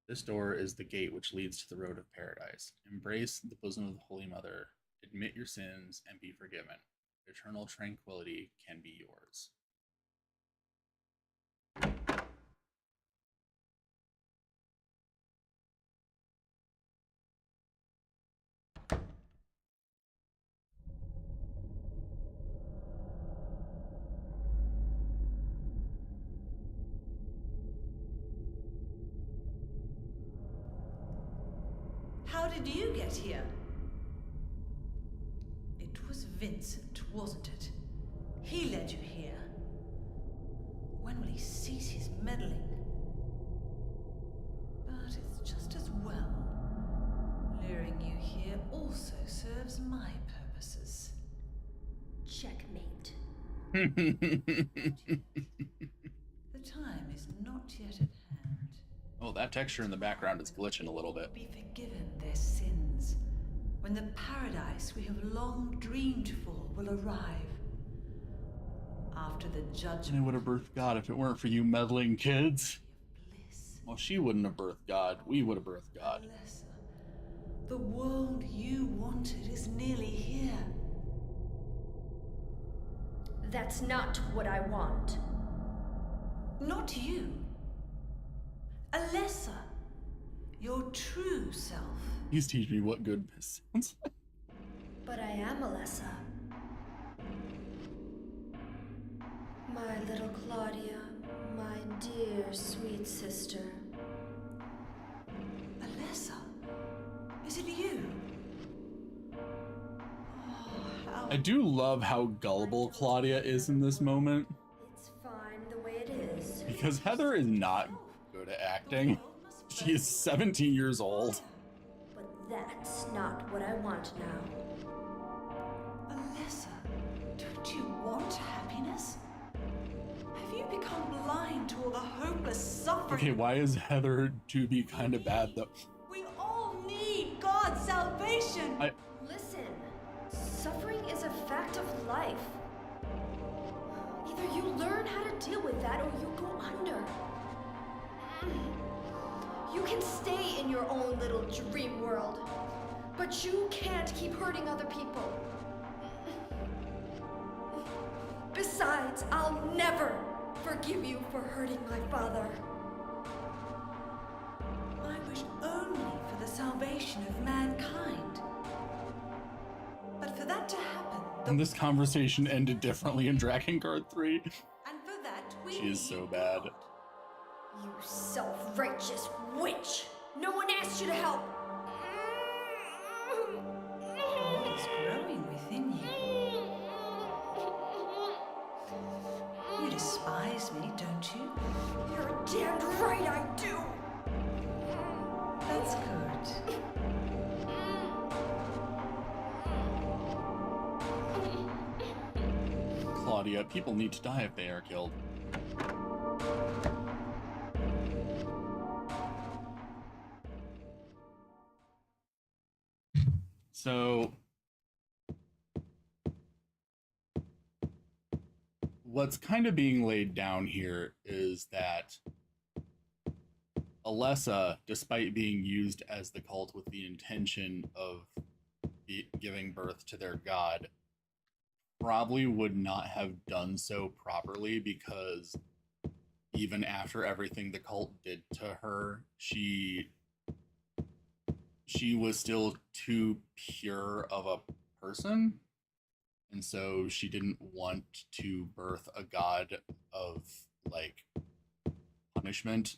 This door is the gate which leads to the road of paradise. Embrace the bosom of the Holy Mother. Admit your sins and be forgiven. Eternal tranquility can be yours. How did you get here? It was Vincent, wasn't it? He led you here. When will he cease his meddling? But it's just as well. Luring you here also serves my purposes. Checkmate. The time is not yet at hand. Oh, that texture in the background is glitching a little bit. Be forgiven their sins when the paradise we have long dreamed for will arrive. After the I judgment would have birthed God if it weren't for you meddling kids. of bliss, Well, she wouldn't have birthed God. We would have birthed God. Alessa, the world you wanted is nearly here. That's not what I want. Not you. Alessa, your true self. He's teaching me what good sounds like. But I am Alessa. My little Claudia, my dear sweet sister. Alessa, is it you? Oh, how I do love how gullible Claudia is in this moment, It's fine the way it is. because Heather is not good at acting. She is 17 years old. But that's not what I want now. Alessa, don't you want happiness? Have you become blind to all the hopeless suffering? Okay, why is Heather to be kind of bad though? We all need God's salvation. Listen, suffering is a fact of life. Either you learn how to deal with that or you go under. You can stay in your own little dream world, but you can't keep hurting other people. Besides, I'll never forgive you for hurting my father. I wish only for the salvation of mankind. But for that to happen, And this conversation ended differently in Drakengard 3. and for that we She is need so bad. God. You self-righteous witch! No one asked you to help! God is growing within you. You despise me, don't you? You're damned right I do! That's good. Claudia, people need to die if they are killed. So, what's kind of being laid down here is that Alessa, despite being used as the cult with the intention of giving birth to their god, probably would not have done so properly, because even after everything the cult did to her, she was still too pure of a person, and so she didn't want to birth a god of like punishment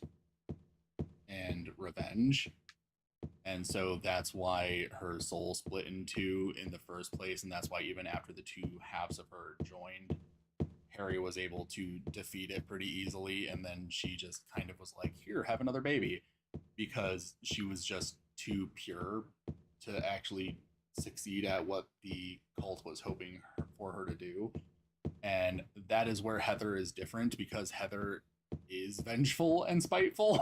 and revenge. And so that's why her soul split in two in the first place, and that's why even after the two halves of her joined, Harry was able to defeat it pretty easily, and then she just kind of was like, here, have another baby, because she was just too pure to actually succeed at what the cult was hoping for her to do. And that is where Heather is different, because Heather is vengeful and spiteful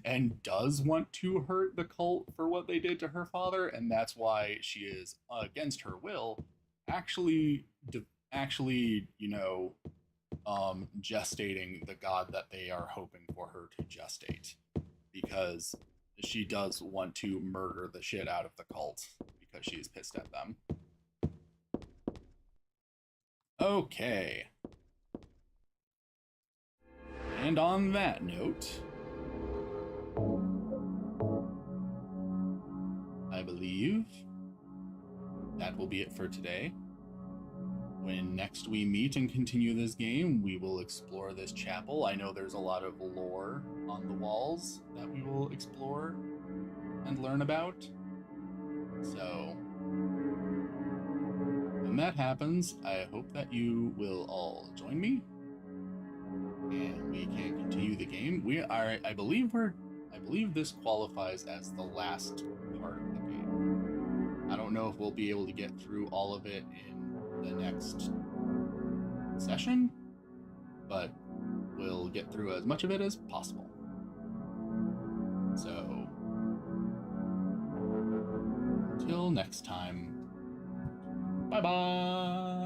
and does want to hurt the cult for what they did to her father, and that's why she is, against her will, actually gestating the god that they are hoping for her to gestate, because she does want to murder the shit out of the cult because she's pissed at them. Okay. And on that note, I believe that will be it for today. When next we meet and continue this game, we will explore this chapel. I know there's a lot of lore on the walls that we will explore and learn about. So, when that happens, I hope that you will all join me, and we can continue the game. We are, I believe this qualifies as the last part of the game. I don't know if we'll be able to get through all of it in the next session, but we'll get through as much of it as possible. So, until next time, bye-bye!